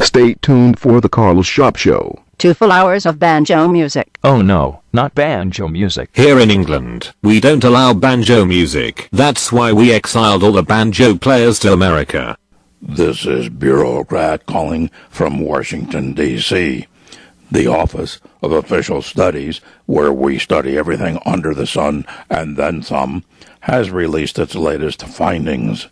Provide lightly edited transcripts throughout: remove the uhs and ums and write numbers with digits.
Stay tuned for the Carlshop Show. 2 full hours of banjo music. Oh no, not banjo music. Here in England, we don't allow banjo music. That's why we exiled all the banjo players to America. This is Bureaucrat calling from Washington, D.C., the Office of Official Studies, where we study everything under the sun and then some, has released its latest findings.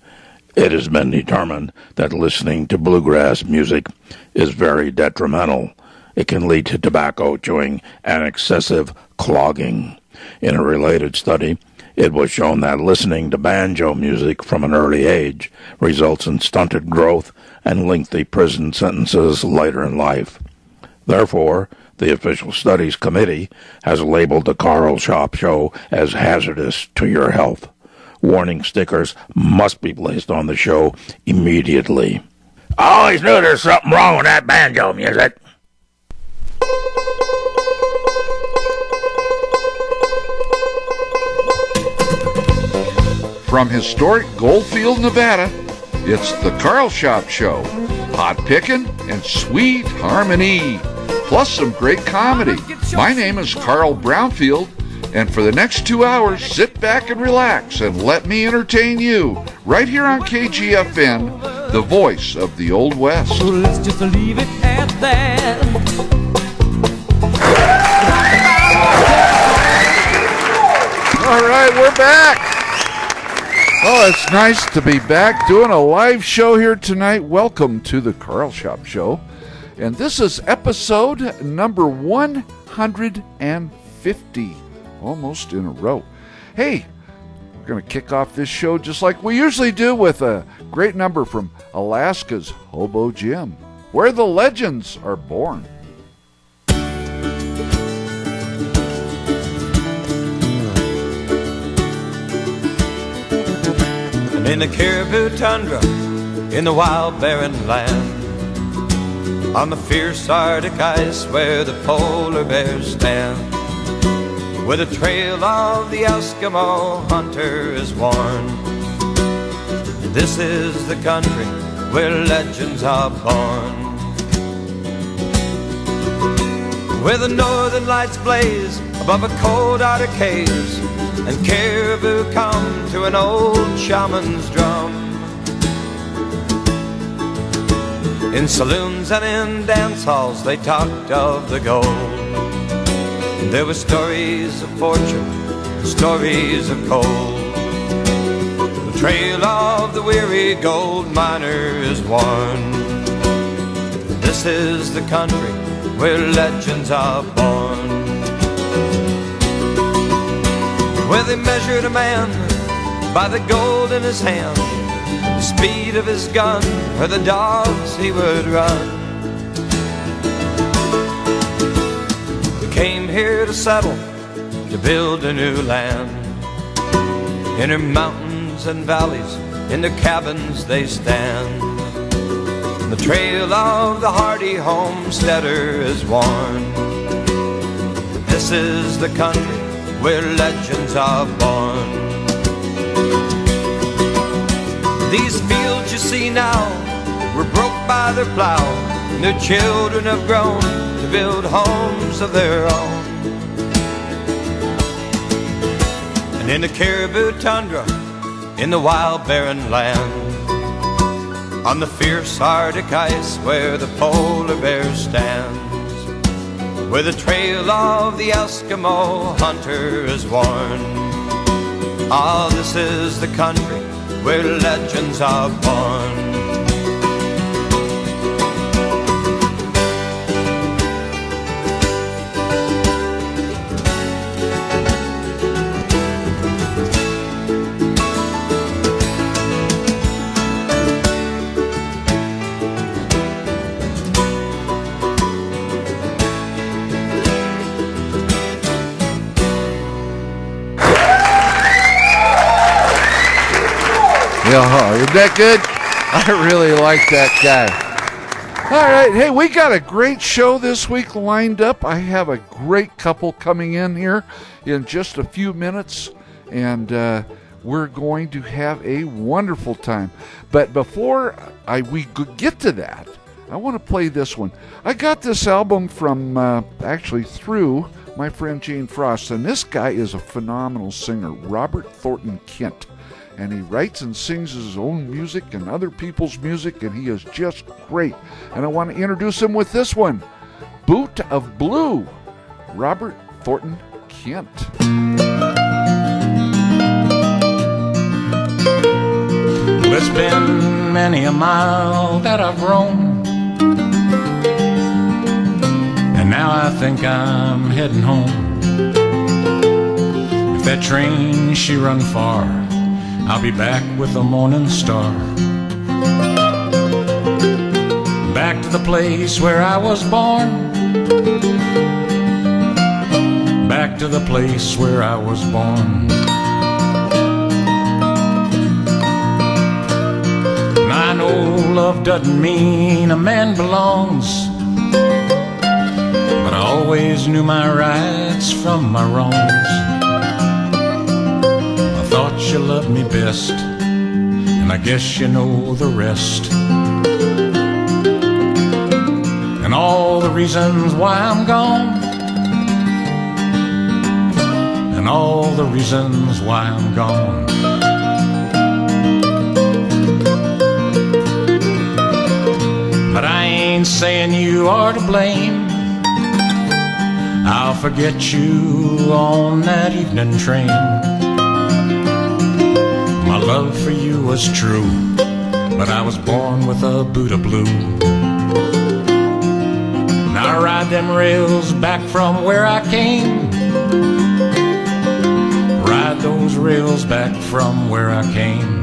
It has been determined that listening to bluegrass music is very detrimental. It can lead to tobacco chewing and excessive clogging. In a related study, it was shown that listening to banjo music from an early age results in stunted growth and lengthy prison sentences later in life. Therefore, the Official Studies Committee has labeled the Carlshop Show as hazardous to your health. Warning stickers must be placed on the show immediately. I always knew there's something wrong with that banjo music. From historic Goldfield, Nevada, it's the Carlshop Show. Hot pickin' and sweet harmony, plus some great comedy. My name is Carl Brownfield, and for the next 2 hours, sit back and relax and let me entertain you right here on KGFN, the voice of the Old West. So let's just leave it at that. All right, we're back. Oh, it's nice to be back doing a live show here tonight. Welcome to the Carlshop Show. And this is episode number 150, almost in a row. Hey, we're going to kick off this show just like we usually do with a great number from Alaska's Hobo Jim, where the legends are born. In the caribou tundra, in the wild barren land, on the fierce Arctic ice where the polar bears stand, where the trail of the Eskimo hunter is worn, this is the country where legends are born, where the northern lights blaze above a cold Arctic haze, and caribou come to an old shaman's drum. In saloons and in dance halls they talked of the gold. There were stories of fortune, stories of cold. The trail of the weary gold miner is worn. This is the country where legends are born, where they measured a man by the gold in his hand, the speed of his gun, or the dogs he would run. We came here to settle, to build a new land. In her mountains and valleys, in their cabins they stand. The trail of the hardy homesteader is worn. This is the country where legends are born. These fields you see now were broke by their plow, and their children have grown to build homes of their own. And in the caribou tundra, in the wild barren land, on the fierce Arctic ice where the polar bear stands, where the trail of the Eskimo hunter is worn. Ah, this is the country where legends are born. Yeah, isn't that good? I really like that guy. All right, hey, we got a great show this week lined up. I have a great couple coming in here in just a few minutes, and we're going to have a wonderful time. But before we get to that, I want to play this one. I got this album from, actually through my friend Jane Frost, and this guy is a phenomenal singer, Robert Thornton Kent. And he writes and sings his own music and other people's music, and he is just great. And I want to introduce him with this one, Boot of Blue, Robert Thornton Kent. Well, it's been many a mile that I've roamed, and now I think I'm heading home. If that train she run far, I'll be back with the morning star. Back to the place where I was born. Back to the place where I was born. And I know love doesn't mean a man belongs, but I always knew my rights from my wrongs. I thought you loved me best, and I guess you know the rest. And all the reasons why I'm gone, and all the reasons why I'm gone. But I ain't saying you are to blame. I'll forget you on that evening train. My love for you was true, but I was born with a boot of blue. Now I ride them rails back from where I came. Ride those rails back from where I came.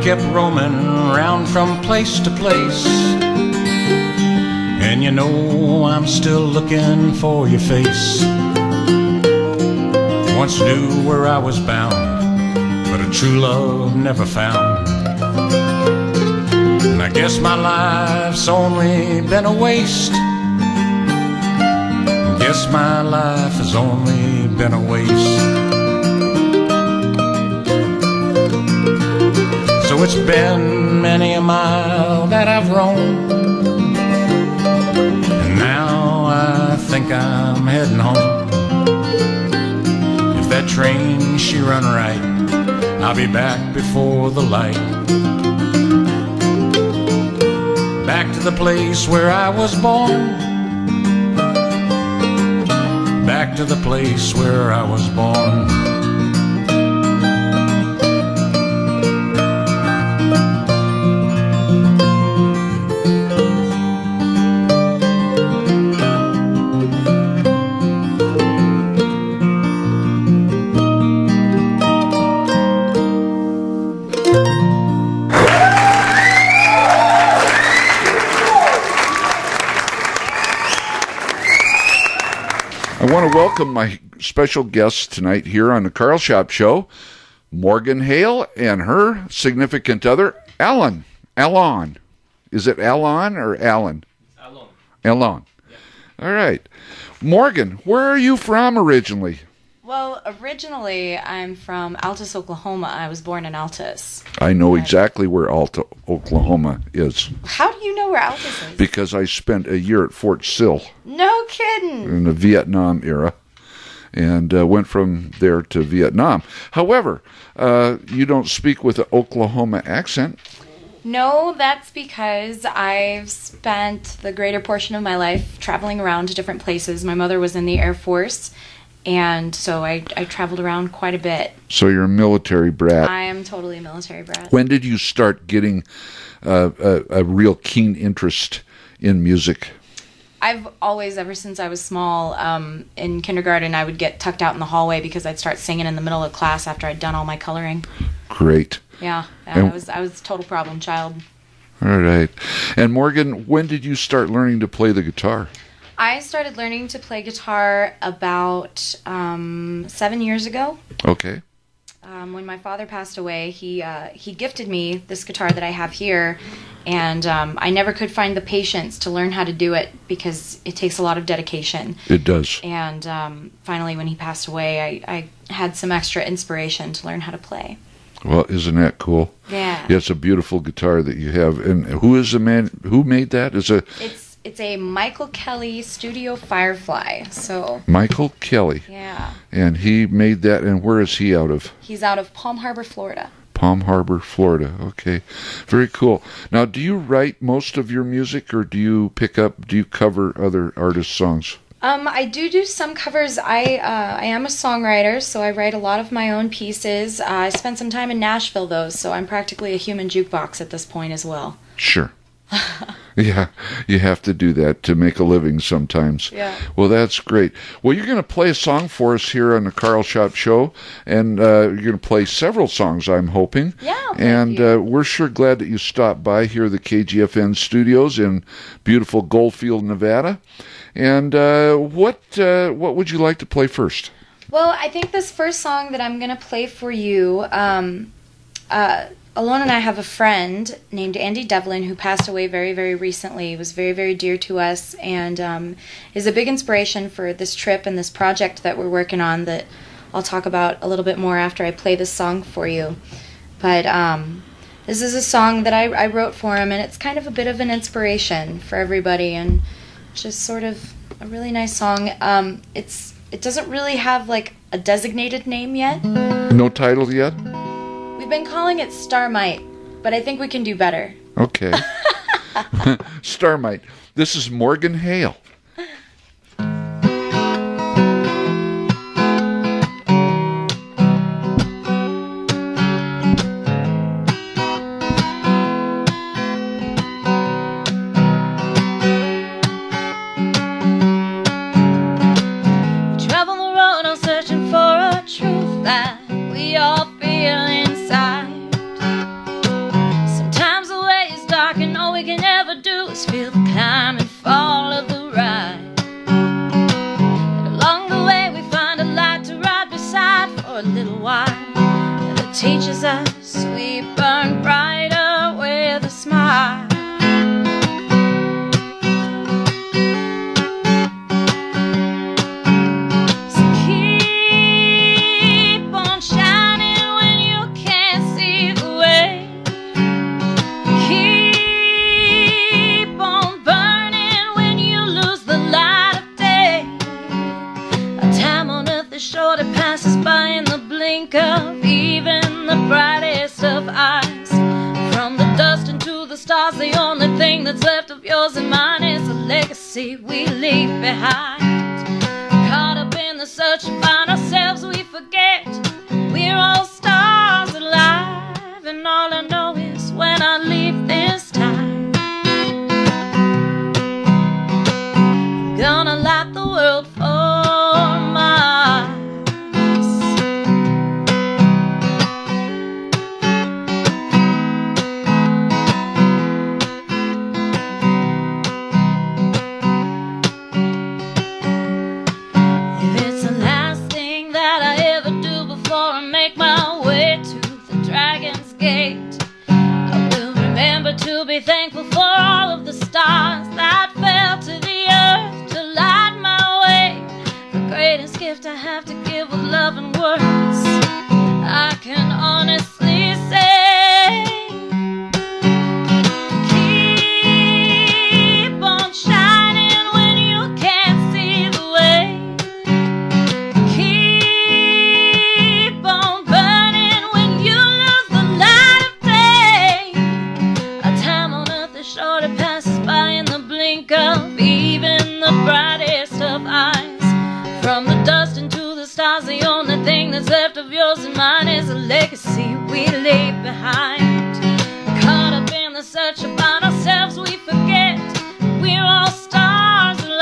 Kept roaming around from place to place, and you know I'm still looking for your face. Once knew where I was bound, but a true love never found. And I guess my life's only been a waste. Guess my life has only been a waste. So it's been many a mile that I've roamed, and now I think I'm heading home. If that train she run right, I'll be back before the light. Back to the place where I was born. Back to the place where I was born. I want to welcome my special guests tonight here on the Carlshop Show, Morgan Hale and her significant other, Alan. Alon. Is it Alon or Alan? Alon. Alon. Yeah. All right. Morgan, where are you from originally? Well, originally I'm from Altus, Oklahoma. I was born in Altus. I know exactly where Alta, Oklahoma is. How do you know where Altus is? Because I spent a year at Fort Sill. No kidding. In the Vietnam era. And went from there to Vietnam. However, you don't speak with an Oklahoma accent. No, that's because I've spent the greater portion of my life traveling around to different places. My mother was in the Air Force, and so I traveled around quite a bit. So you're a military brat. I am totally a military brat. When did you start getting a real keen interest in music? I've always, ever since I was small, in kindergarten, I would get tucked out in the hallway because I'd start singing in the middle of class after I'd done all my coloring. Great. Yeah, I was a total problem child. All right. And Morgan, when did you start learning to play the guitar? I started learning to play guitar about 7 years ago. Okay. When my father passed away, he gifted me this guitar that I have here, and I never could find the patience to learn how to do it because it takes a lot of dedication. It does. And finally, when he passed away, I had some extra inspiration to learn how to play. Well, isn't that cool? Yeah. Yeah, it's a beautiful guitar that you have. And who is the man who made that? It's a Michael Kelly Studio Firefly. So Michael Kelly. Yeah. And he made that, and where is he out of? He's out of Palm Harbor, Florida. Palm Harbor, Florida. Okay. Very cool. Now, do you write most of your music, or do you cover other artists' songs? I do some covers. I am a songwriter, so I write a lot of my own pieces. I spent some time in Nashville, though, so I'm practically a human jukebox at this point as well. Sure. Yeah, you have to do that to make a living sometimes. Yeah. Well, that's great. Well, you're going to play a song for us here on the Carlshop Show, and you're going to play several songs, I'm hoping. Yeah. And we're sure glad that you stopped by here at the KGFN studios in beautiful Goldfield, Nevada. And what would you like to play first? Well, I think this first song that I'm going to play for you, Alone and I have a friend named Andy Devlin who passed away very, very recently. He was very, very dear to us, and is a big inspiration for this trip and this project that we're working on that I'll talk about a little bit more after I play this song for you. But this is a song that I wrote for him, and it's kind of a bit of an inspiration for everybody, and just sort of a really nice song. It doesn't really have like a designated name yet. No title yet? We've been calling it Starmite, but I think we can do better. Okay. Starmite. This is Morgan Hale. Travel the road all searching for a truth that we all feel inside. Sometimes the way is dark and all we can ever do is feel the climb and fall of the ride. But along the way we find a light to ride beside for a little while, that teaches us we burn brighter with a smile. Short, it passes by in the blink of even the brightest of eyes. From the dust into the stars, the only thing that's left of yours and mine is the legacy we leave behind. Caught up in the search to find ourselves, we forget we're all stars alive. And all I know is when I leave this time, I'm gonna light the world for my to be thankful for all of the stars that fell to the earth to light my way. The greatest gift I have to give with love and words, I can honestly say, keep on shining when you can't see the way. Keep on burning when you lose the light of day. A time on earth is short, it passes by in the blink of even the brightest of eyes. From the dust into the stars, the only thing that's left of yours and mine is a legacy we leave behind. Caught up in the search to find ourselves, we forget we're all stars alive.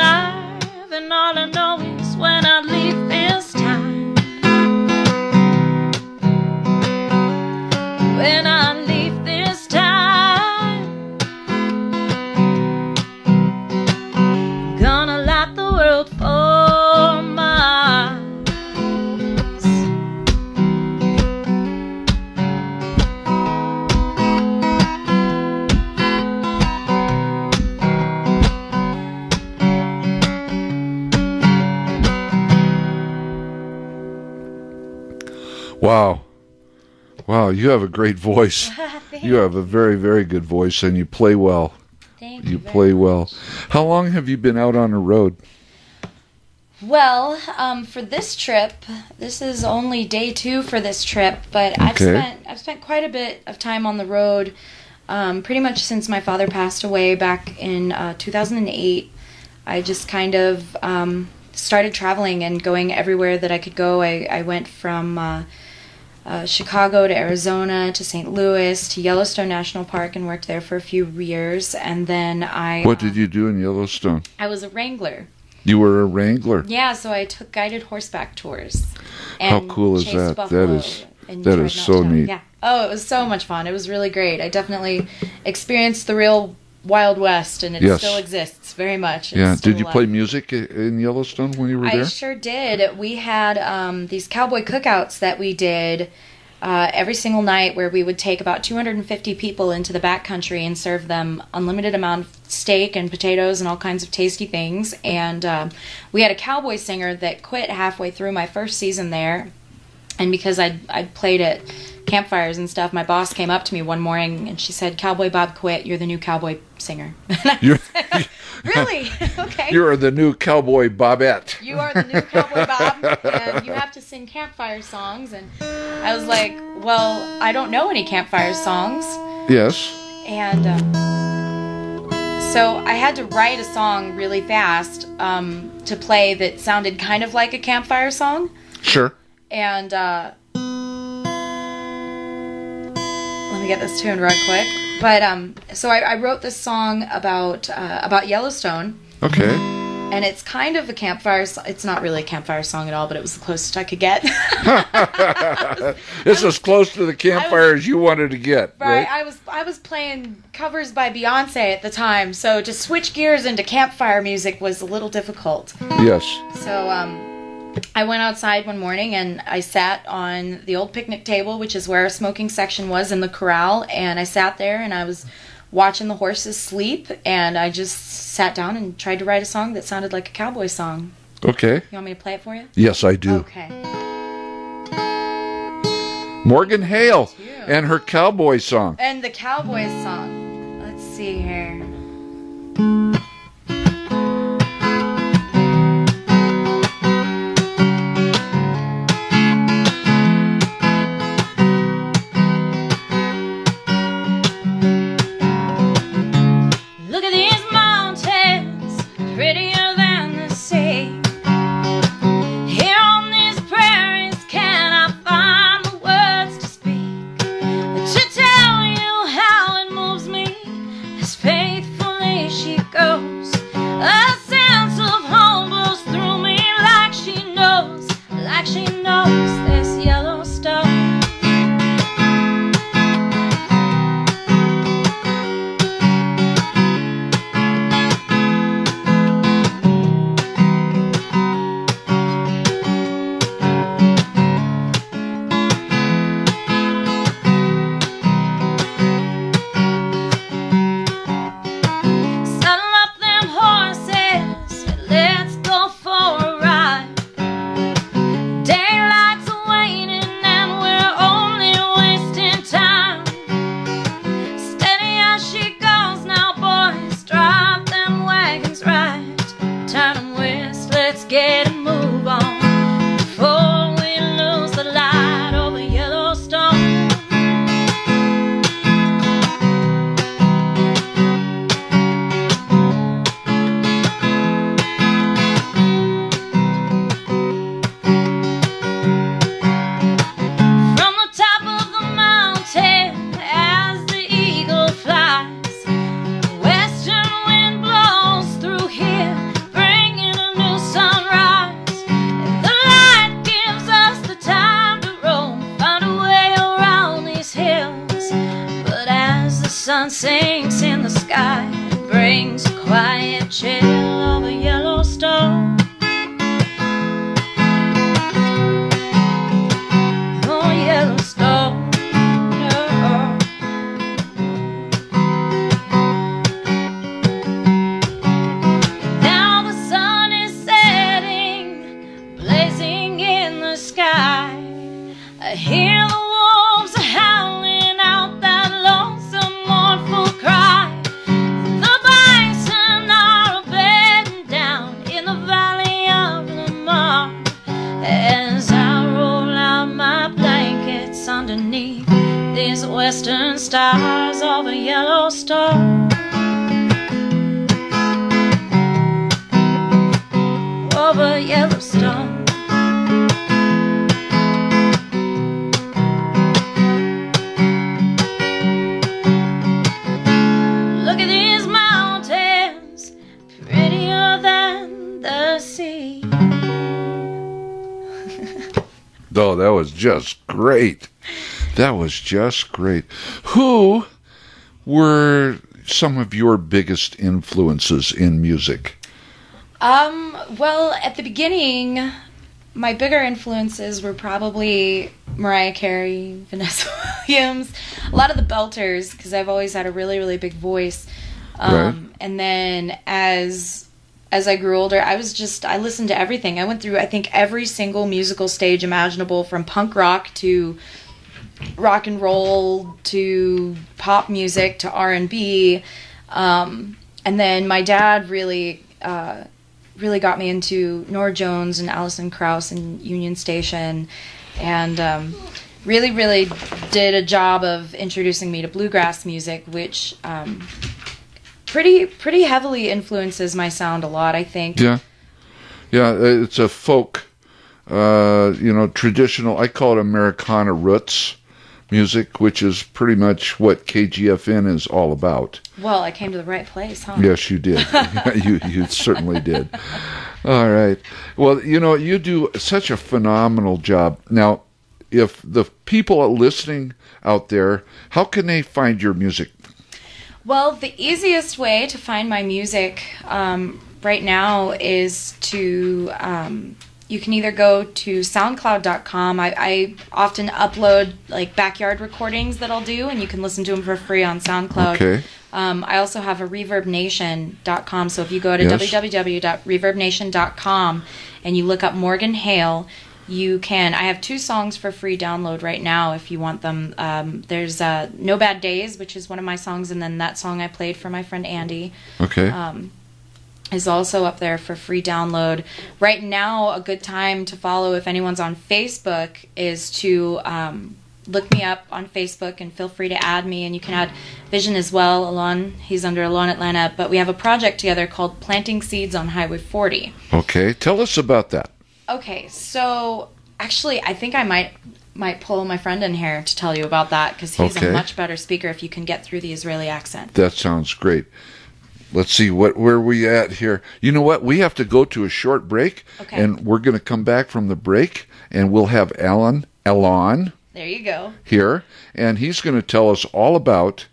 Wow. Wow, you have a great voice. You have a very, very good voice, and you play well. Thank you. You play well. How long have you been out on the road? Well, for this trip, this is only day 2 for this trip, but Okay. I've spent quite a bit of time on the road, pretty much since my father passed away back in 2008. I just kind of started traveling and going everywhere that I could go. I went from Chicago to Arizona to St. Louis to Yellowstone National Park and worked there for a few years, and then What did you do in Yellowstone? I was a wrangler. You were a wrangler. Yeah, so I took guided horseback tours. How And cool is chased that? buffalo That and is tried so not to. neat. Yeah. Oh, it was so much fun. It was really great. I definitely experienced the real Wild West, and it Yes. still exists very much. It's Yeah. still Did you alive. play music in Yellowstone when you were I there? sure did. We had these cowboy cookouts that we did every single night, where we would take about 250 people into the backcountry and serve them unlimited amount of steak and potatoes and all kinds of tasty things. And we had a cowboy singer that quit halfway through my first season there. And because I'd played at campfires and stuff, my boss came up to me one morning and she said, "Cowboy Bob quit. You're the new cowboy singer." You're, Really? Okay. You're the new cowboy Bobette. You are the new Cowboy Bob, and you have to sing campfire songs. And I was like, well, I don't know any campfire songs. Yes. And so I had to write a song really fast to play that sounded kind of like a campfire song. Sure. And let me get this tuned right quick. But so I wrote this song about Yellowstone. Okay. And it's kind of a campfire. It's not really a campfire song at all, but it was the closest I could get. It's as close to the campfire as you wanted to get, right? I was playing covers by Beyonce at the time, so to switch gears into campfire music was a little difficult. Yes. So I went outside one morning and I sat on the old picnic table, which is where our smoking section was in the corral, and I sat there and I was watching the horses sleep, and I just sat down and tried to write a song that sounded like a cowboy song. Okay. You want me to play it for you? Yes, I do. Okay. Morgan Hale and her cowboy song. And the cowboy song. Let's see here. Look at these mountains, prettier than the sea. Here on these prairies, can I find the words to speak to tell you how it moves me as faithfully she goes? A sense of home blows through me like she knows this Yellowstone. Saddle up them horses, let's go for a ride. Daylight's waning and we're only wasting time. Steady as she goes now, boys, drive them wagons right. Turn 'em west, let's get a move on before we lose the light over Yellowstone. From the top of the mountain as the eagle flies, the western wind blows through here, bringing a new sunrise. And the light gives us the time to roam, find a way around these hills. But as the sun sinks in the sky, it brings a quiet chill over Yellowstone. Oh, Yellowstone, oh. Now the sun is setting, blazing in the sky. I hear the western stars of a yellow star. Of a yellow star. Look at these mountains, prettier than the sea. Oh, that was just great. That was just great. Who were some of your biggest influences in music? Well, at the beginning, my bigger influences were probably Mariah Carey, Vanessa Williams, a lot of the belters, because I've always had a really, really big voice. Right. And then as I grew older, I listened to everything. I went through, I think, every single musical stage imaginable, from punk rock to rock and roll to pop music to R&B. And then my dad really got me into Norah Jones and Alison Krauss and Union Station, and really, really did a job of introducing me to bluegrass music, which pretty heavily influences my sound a lot, I think. Yeah, it's a folk, traditional, I call it Americana roots music, which is pretty much what KGFN is all about. Well, I came to the right place, huh? Yes, you did. you certainly did. All right. Well, you do such a phenomenal job. Now, if the people are listening out there, how can they find your music? Well, the easiest way to find my music right now is to... you can either go to SoundCloud.com. I often upload like backyard recordings that I'll do, and you can listen to them for free on SoundCloud. Okay. I also have a ReverbNation.com. So if you go to www.reverbnation.com and you look up Morgan Hale, you can. I have 2 songs for free download right now if you want them. There's No Bad Days, which is one of my songs, and then that song I played for my friend Andy. Okay. Is also up there for free download. Right now, a good time to follow if anyone's on Facebook is to look me up on Facebook, and feel free to add me, and you can add Vision as well. Alon, he's under Alon Atlanta, but we have a project together called Planting Seeds on Highway 40. Okay, tell us about that. Okay, so actually I think I might pull my friend in here to tell you about that, because he's a much better speaker if you can get through the Israeli accent. That sounds great. Let's see, where we at here? You know what? We have to go to a short break, and we're going to come back from the break, and we'll have Alon, there you go, here, and he's going to tell us all about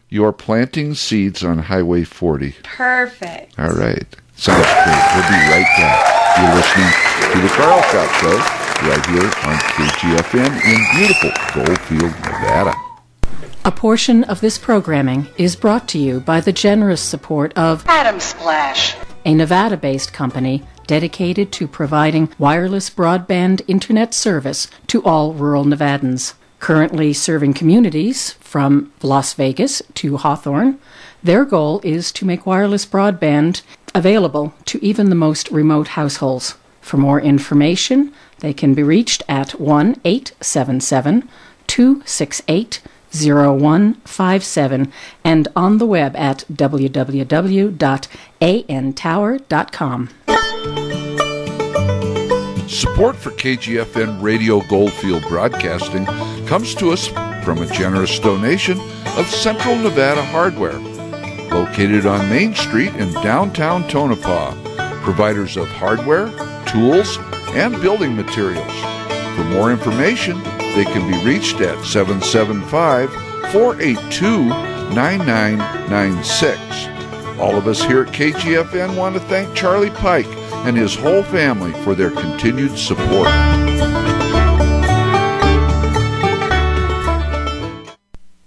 your planting seeds on Highway 40. Perfect. All right. Sounds great. We'll be right back. You're listening to the Carlshop Show right here on KGFN in beautiful Goldfield, Nevada. A portion of this programming is brought to you by the generous support of Atom Splash, a Nevada-based company dedicated to providing wireless broadband internet service to all rural Nevadans. Currently serving communities from Las Vegas to Hawthorne, their goal is to make wireless broadband available to even the most remote households. For more information, they can be reached at 1-877-268-0157 and on the web at www.antower.com. Support for KGFN Radio Goldfield Broadcasting comes to us from a generous donation of Central Nevada Hardware, located on Main Street in downtown Tonopah, providers of hardware, tools, and building materials. For more information, they can be reached at 775-482-9996. All of us here at KGFN want to thank Charlie Pike and his whole family for their continued support.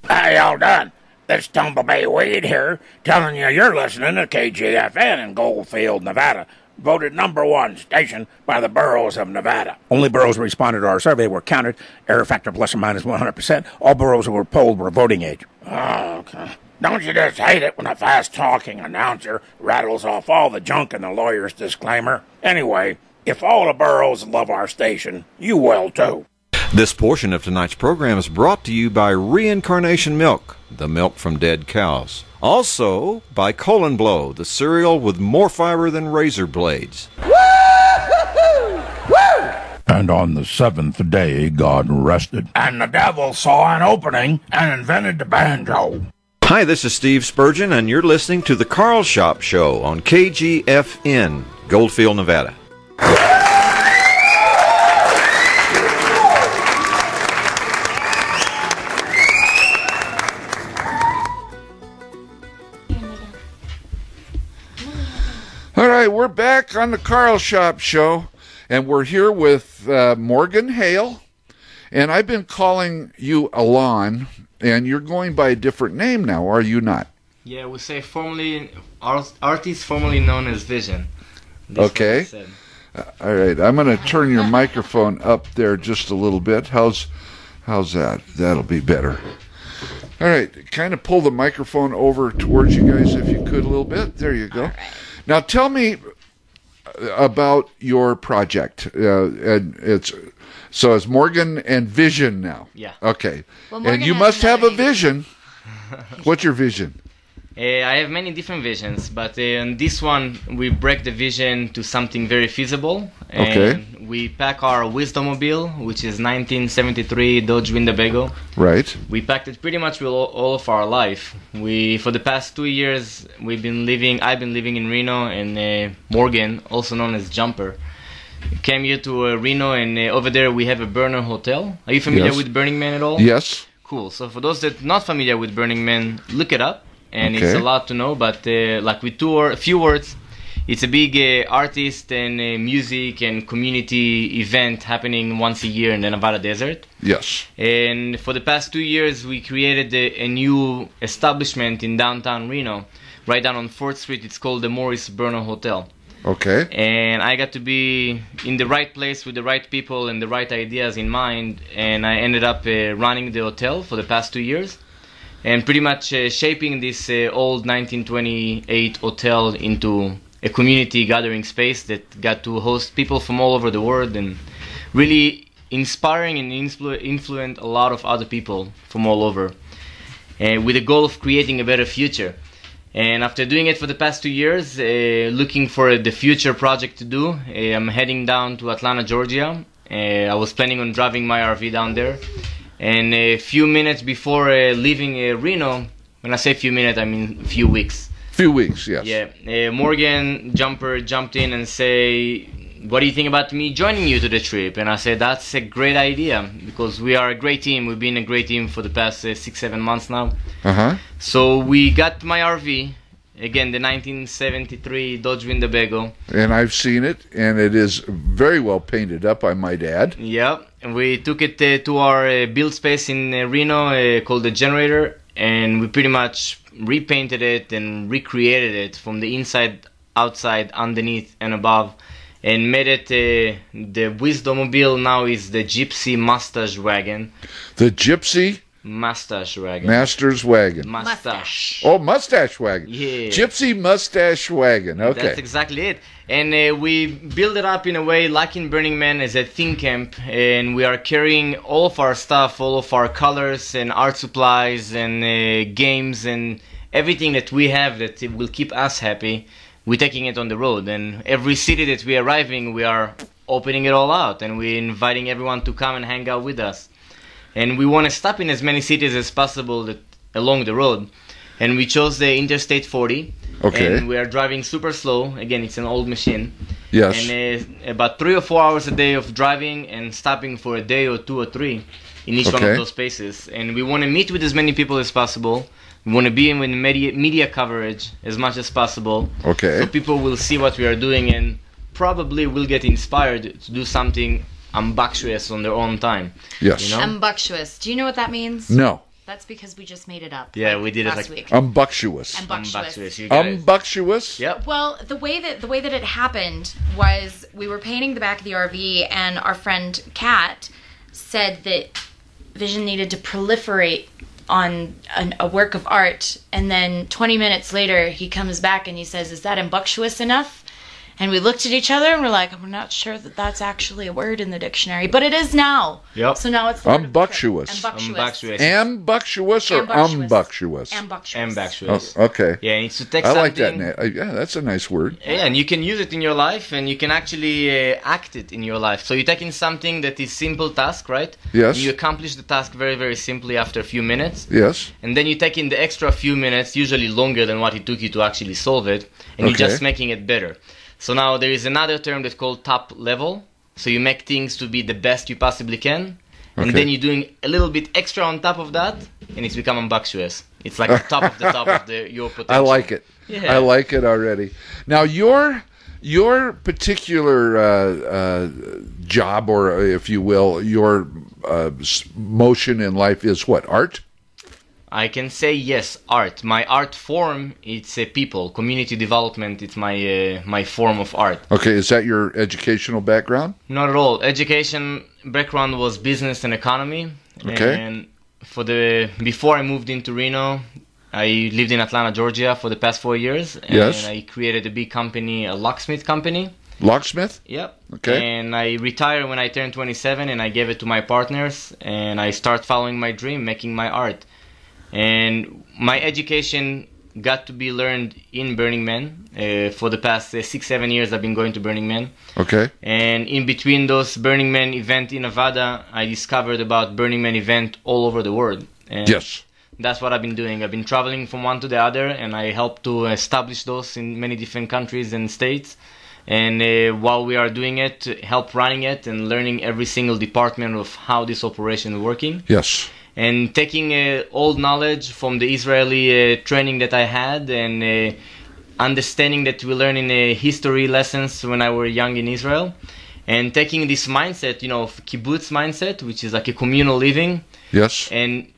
How y'all done? This Tumblebee Weed here, telling you you're listening to KGFN in Goldfield, Nevada, voted #1 station by the boroughs of Nevada. Only boroughs who responded to our survey were counted. Error factor plus or minus 100%. All boroughs who were polled were voting age. Oh, okay. Don't you just hate it when a fast-talking announcer rattles off all the junk in the lawyer's disclaimer? Anyway, if all the boroughs love our station, you will too. This portion of tonight's program is brought to you by Reincarnation Milk, the milk from dead cows. Also by Colon Blow, the cereal with more fiber than razor blades. And on the seventh day God rested. And the devil saw an opening and invented the banjo. Hi, this is Steve Spurgeon, and you're listening to the Carlshop Show on KGFN, Goldfield, Nevada. All right, we're back on the Carlshop Show, and we're here with Morgan Hale, and I've been calling you Alon, and you're going by a different name now, are you not? Yeah, we say formerly, artist formerly known as Vision. Okay. All right, I'm going to turn your microphone up there just a little bit. How's that? That'll be better. All right, kind of pull the microphone over towards you guys if you could a little bit. There you go. Now tell me about your project. And it's Morgan and Vision now. Yeah. Okay. Well, and you must have a vision. What's your vision? I have many different visions, but on this one we break the vision to something very feasible. And okay. We pack our Wisdomobile, which is 1973 Dodge Winnebago. Right. We packed it pretty much with all of our life. For the past 2 years, I've been living in Reno, and Morgan, also known as Jumper, came here to Reno, and over there we have a burner hotel. Are you familiar with Burning Man at all? Yes. Cool. So for those that are not familiar with Burning Man, look it up. And okay. It's a lot to know, but like with a few words, it's a big artist and music and community event happening once a year in the Nevada desert. Yes. And for the past 2 years, we created a new establishment in downtown Reno, right down on 4th Street. It's called the Morris Burner Hotel. Okay. And I got to be in the right place with the right people and the right ideas in mind, and I ended up running the hotel for the past 2 years. And pretty much shaping this old 1928 hotel into a community gathering space that got to host people from all over the world, and really inspiring and influence a lot of other people from all over, with the goal of creating a better future. And after doing it for the past 2 years, looking for the future project to do, I'm heading down to Atlanta, Georgia. I was planning on driving my RV down there. And a few minutes before leaving Reno, when I say few minutes, I mean few weeks. Few weeks, yes. Yeah. Morgan Jumper jumped in and say, "What do you think about me joining you to the trip?" And I said, "That's a great idea, because we are a great team. We've been a great team for the past 6-7 months now." Uh-huh. So we got my RV, again, the 1973 Dodge Winnebago. And I've seen it, and it is very well painted up, I might add. Yeah. We took it to our build space in Reno called the Generator, and we pretty much repainted it and recreated it from the inside, outside, underneath, and above, and made it the Wisdomobile now is the Gypsy Mustache Wagon. The Gypsy Mustache Wagon. Master's Wagon. Mustache. Oh, Mustache Wagon. Yeah. Gypsy Mustache Wagon. Okay. That's exactly it. And we build it up in a way like in Burning Man as a theme camp, and we are carrying all of our stuff, all of our colors and art supplies and games and everything that we have that will keep us happy. We're taking it on the road, and every city that we are arriving, we are opening it all out, and we're inviting everyone to come and hang out with us. And we want to stop in as many cities as possible along the road. And we chose the Interstate 40. Okay. And we are driving super slow. Again, it's an old machine. Yes. And about 3 or 4 hours a day of driving and stopping for a day or 2 or 3 in each one of those spaces. And we want to meet with as many people as possible. We want to be in media coverage as much as possible. Okay. So people will see what we are doing and probably will get inspired to do something ambitious on their own time. Yes. You know? Ambitious. Do you know what that means? No. That's because we just made it up. Yeah, we did it last like week. Ambitious. Ambitious. Yep. Well, the way that it happened was we were painting the back of the RV, and our friend Kat said that Vision needed to proliferate on a work of art, and then 20 minutes later he comes back and he says, "Is that ambitious enough?" And we looked at each other and we're like, we're not sure that that's actually a word in the dictionary, but it is now. Yep. So now it's the word of the trip. Ambuctious. Ambuctious. Ambuctious or umbuctious? Ambuctious. Oh, okay. Yeah, it's to take I something. like that. Yeah, that's a nice word. Yeah, and you can use it in your life, and you can actually act it in your life. So you take in something that is simple task, right? Yes. You accomplish the task very, very simply after a few minutes. Yes. And then you take in the extra few minutes, usually longer than what it took you to actually solve it, and you're just making it better. So now there is another term that's called top level. So you make things to be the best you possibly can, and then you're doing a little bit extra on top of that, and it's become ambuctious. It's like the top of the top of your potential. I like it. Yeah. I like it already. Now your particular job, or if you will, your motion in life is what? Art? I can say yes, art. My art form, it's people, community development. It's my form of art. Okay, is that your educational background? Not at all. Education background was business and economy. Okay. And before I moved into Reno, I lived in Atlanta, Georgia for the past 4 years. And I created a big company, a locksmith company. Locksmith? Yep. Okay. And I retired when I turned 27, and I gave it to my partners, and I started following my dream, making my art. And my education got to be learned in Burning Man. For the past 6-7 years, I've been going to Burning Man. Okay. And in between those Burning Man events in Nevada, I discovered about Burning Man event all over the world. And yes. That's what I've been doing. I've been traveling from one to the other, and I helped to establish those in many different countries and states. And while we are doing it, help running it and learning every single department of how this operation is working. Yes. And taking old knowledge from the Israeli training that I had, and understanding that we learn in history lessons when I was young in Israel, and taking this mindset, of kibbutz mindset, which is like a communal living. Yes. And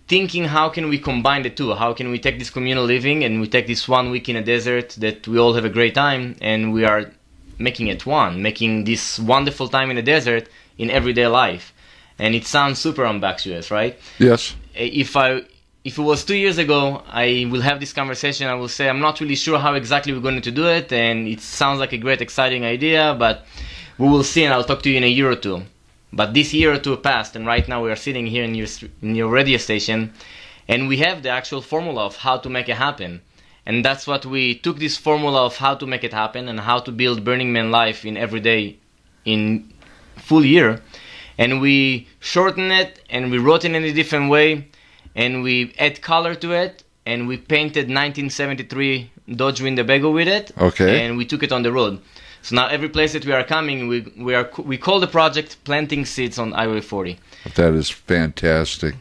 thinking how can we combine the two? How can we take this communal living and we take this 1 week in a desert that we all have a great time, and we are making it one, making this wonderful time in the desert in everyday life. And it sounds super ambiguous, right? Yes. If it was 2 years ago, I will have this conversation. I will say, I'm not really sure how exactly we're going to do it, and it sounds like a great, exciting idea, but we will see, and I'll talk to you in a year or two. But this year or two passed, and right now we are sitting here in your radio station, and we have the actual formula of how to make it happen. And that's what we took, this formula of how to make it happen and how to build Burning Man life in every day, in full year. And we shorten it, and we wrote it in a different way, and we add color to it, and we painted 1973 Dodge Winnebago with it. Okay. And we took it on the road. So now every place that we are coming, we call the project Planting Seeds on Highway 40. That is fantastic.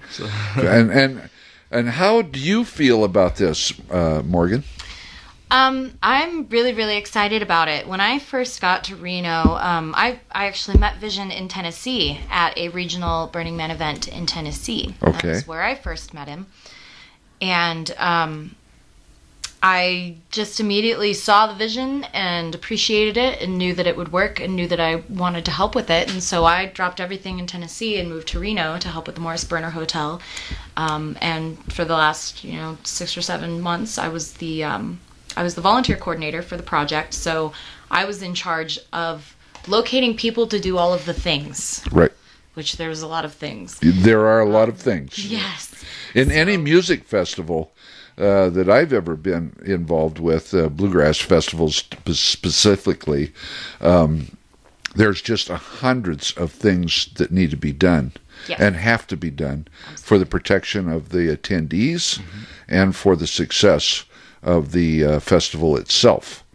And how do you feel about this, Morgan? I'm really, really excited about it. When I first got to Reno, I actually met Vision in Tennessee at a regional Burning Man event in Tennessee. Okay. That's where I first met him. And I just immediately saw the vision and appreciated it and knew that it would work and knew that I wanted to help with it. And so I dropped everything in Tennessee and moved to Reno to help with the Morris Berner Hotel. And for the last 6 or 7 months, I was the volunteer coordinator for the project. So I was in charge of locating people to do all of the things. Right. Which there's a lot of things. There are a lot of things. Yes. In any music festival that I've ever been involved with, bluegrass festivals specifically, there's just hundreds of things that need to be done. Yes. And have to be done for the protection of the attendees and for the success of the festival itself.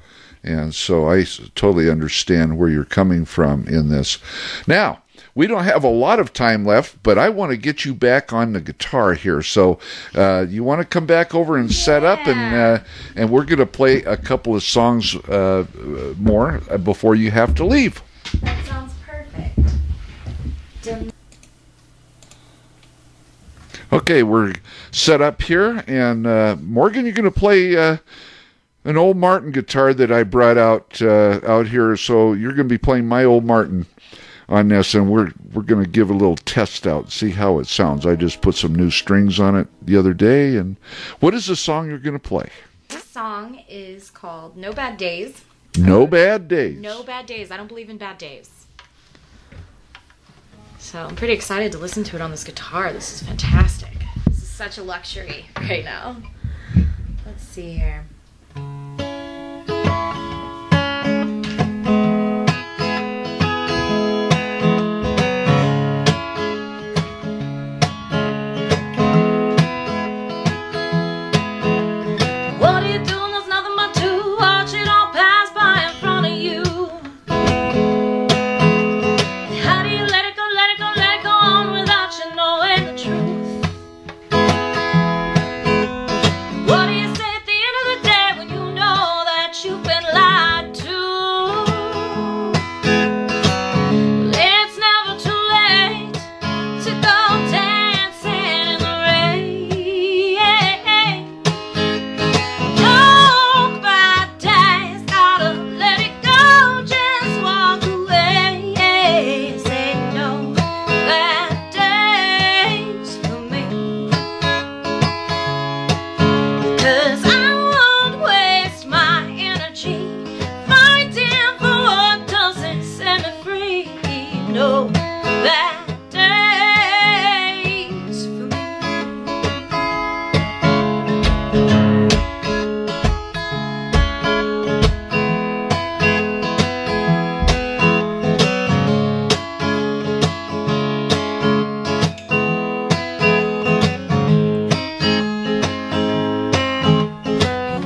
And so I totally understand where you're coming from in this. Now, we don't have a lot of time left, but I want to get you back on the guitar here. So you want to come back over and set up, and we're going to play a couple of songs more before you have to leave. That sounds perfect. Okay, we're set up here, and Morgan, you're going to play an old Martin guitar that I brought out here. So you're going to be playing my old Martin on this, and we're going to give a little test out, see how it sounds. I just put some new strings on it the other day. And what is the song you're going to play? This song is called No Bad Days, No bad days. No bad days. I don't believe in bad days. So I'm pretty excited to listen to it on this guitar. This is fantastic. This is such a luxury right now. Let's see here. What are you doing? There's nothing but to watch it all pass by in front of you. How do you let it go, let it go, let it go on without you knowing the truth? What do you say at the end of the day when you know that you've been lied to? Well, it's never too late to go dancing in the rain. No bad days, gotta let it go, just walk away. Say no bad days for me, 'cause I won't waste my energy fighting for what doesn't set me free. No bad days for me.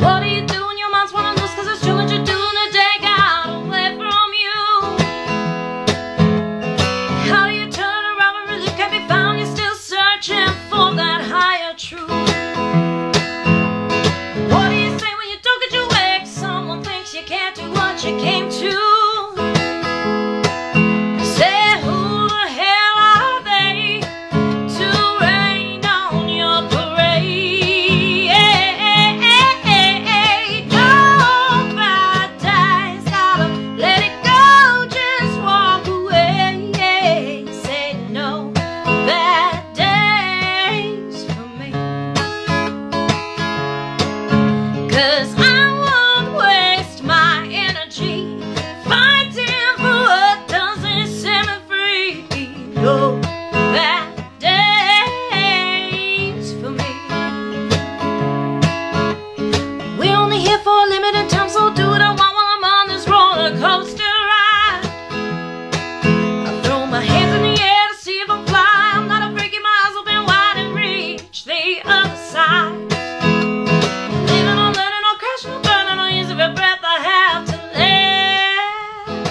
What do you do when your mind's wanna lose? 'Cause it's true what you're doing to take out away from you. How do you turn around when relief can't be found? You're still searching for that higher truth. What do you say when you don't get your way? 'Cause someone thinks you can't do what you came to. Say who the hell are they to rain on your parade? No bad days, gotta let it go, just walk away. Say no bad days for me, 'cause I won't waste my energy fighting for what doesn't set me free. No bad days for me. We're only here for a limited time, so do what I want while I'm on this roller coaster ride. I throw my hands in the air to see if I fly. I'm not afraid, keep my eyes open wide and reach the other side. Living on learning, on crashing, on burning, on use every breath I have to live.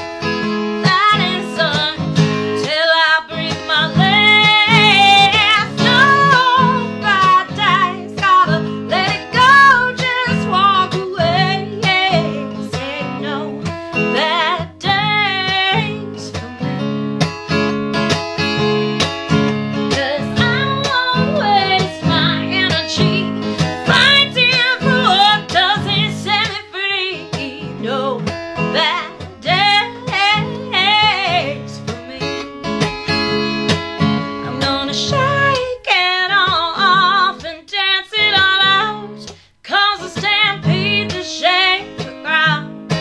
That is until I breathe my last. No bad days, gotta let it go, just walk away. Say no bad days for me, 'cause I won't waste my energy fighting for what doesn't set me free. No bad days for me. I'm gonna shake it all off and dance it all out, cause a stampede to shake the ground.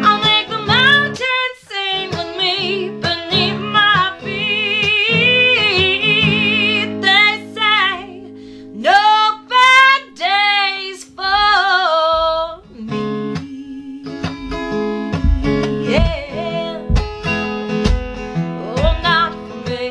I'll make the mountains sing with me beneath my feet. They say no bad days for me. Yeah. Oh, not for me.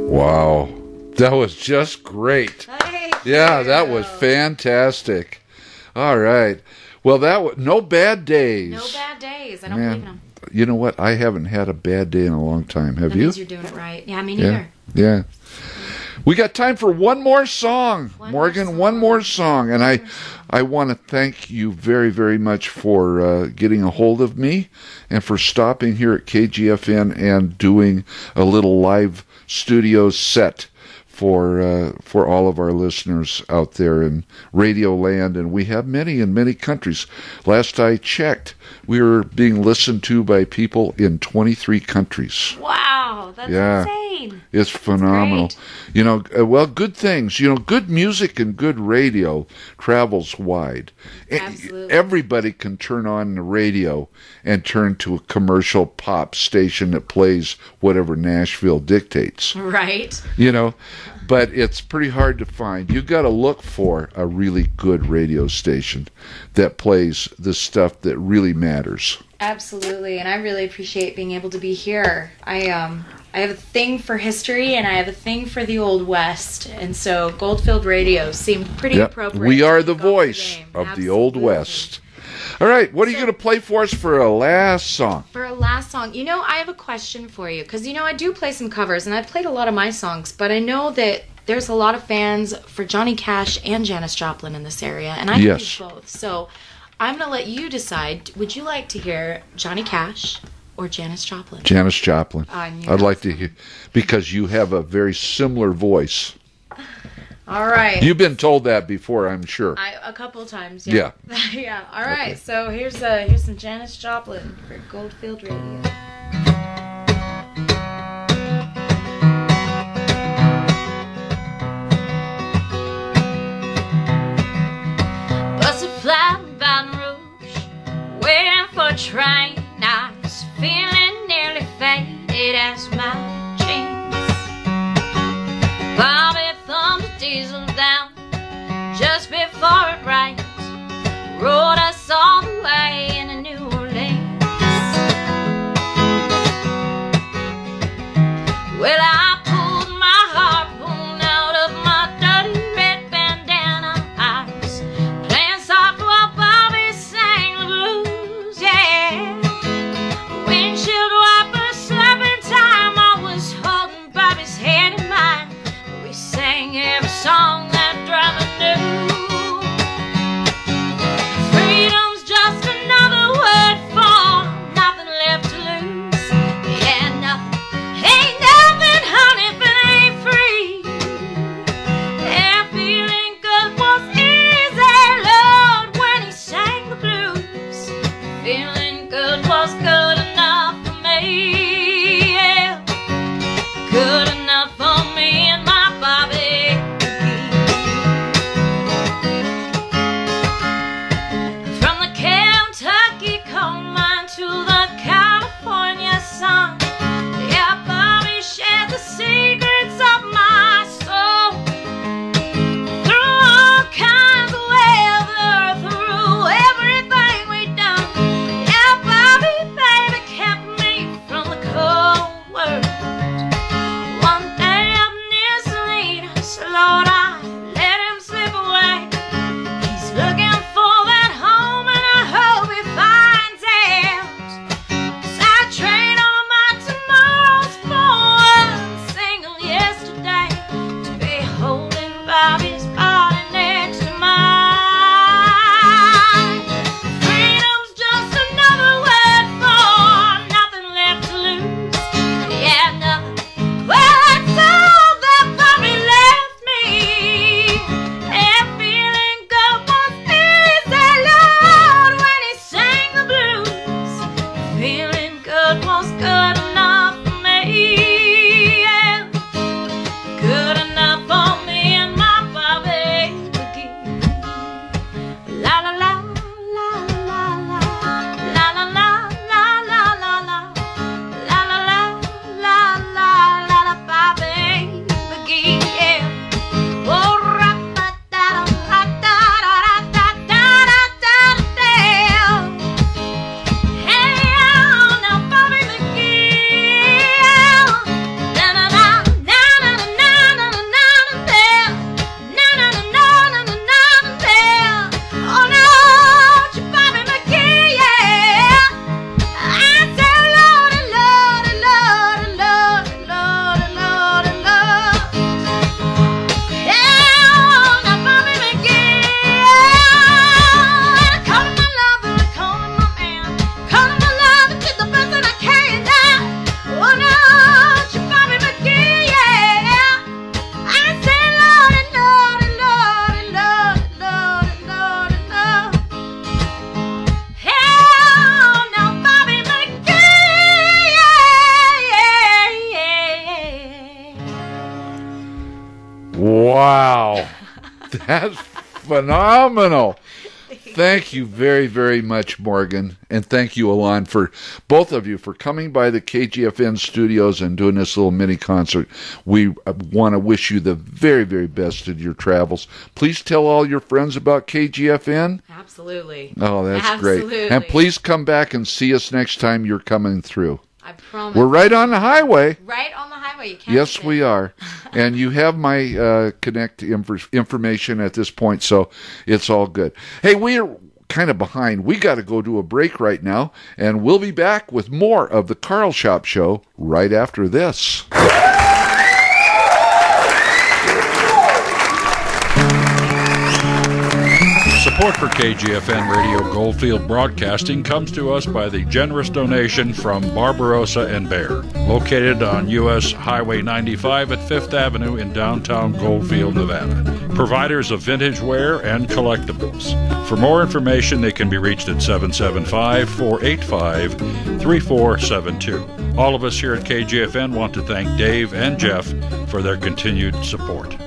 Wow. That was just great. Yeah, that was fantastic. All right. Well, no bad days. No bad days. I don't Man, believe in them. you know what? I haven't had a bad day in a long time. Have That you? means you're doing it right. Yeah, me Yeah. neither. Yeah. We got time for one more song, Morgan. One more song, and I want to thank you very, very much for getting a hold of me and for stopping here at KGFN and doing a little live studio set for all of our listeners out there in Radio Land, and we have many in many countries. Last I checked, we were being listened to by people in 23 countries. Wow, that's insane. It's phenomenal. You know, well, good things. You know, good music and good radio travels wide. Absolutely. Everybody can turn on the radio and turn to a commercial pop station that plays whatever Nashville dictates. Right. You know, but it's pretty hard to find. You got to look for a really good radio station that plays the stuff that really matters. Absolutely, and I really appreciate being able to be here. I have a thing for history, and I have a thing for the Old West, and so Goldfield Radio seemed pretty appropriate. We are the voice of the Old West. All right, what are you going to play for us for a last song? For a last song, you know, I have a question for you, because, you know, I do play some covers, and I've played a lot of my songs, but I know that there's a lot of fans for Johnny Cash and Janis Joplin in this area, and I do both, so I'm going to let you decide. Would you like to hear Johnny Cash or Janis Joplin? Janis Joplin. I'd like to hear, because you have a very similar voice. All right. You've been told that before, I'm sure. A couple times, yeah. Yeah. All right. So here's some Janis Joplin for Goldfield Radio. Bus a fly Baton Rouge, waiting for a train. I was feeling nearly faded as my jeans. Bobby thumbed the diesel down just before it rains. Rode us all the way into New Orleans. Well, I pulled my harpoon out of my dirty red bandana. I was playing soft while Bobby sang the blues, yeah. That's phenomenal. Thank you very, very much, Morgan. And thank you, Alon, for both of you for coming by the KGFN studios and doing this little mini concert. We want to wish you the very, very best in your travels. Please tell all your friends about KGFN. Absolutely. Oh, that's Absolutely. great. And please come back and see us next time you're coming through. I promise. We're right on the highway. Right on the highway. You can't Yes, we are. And you have my connect information at this point, so it's all good. Hey, we are kind of behind. We got to go to a break right now, and we'll be back with more of the Carlshop Show right after this. Support for KGFN Radio Goldfield Broadcasting comes to us by the generous donation from Barbarossa and Bear, located on U.S. Highway 95 at 5th Avenue in downtown Goldfield, Nevada. Providers of vintage wear and collectibles. For more information, they can be reached at 775-485-3472. All of us here at KGFN want to thank Dave and Jeff for their continued support.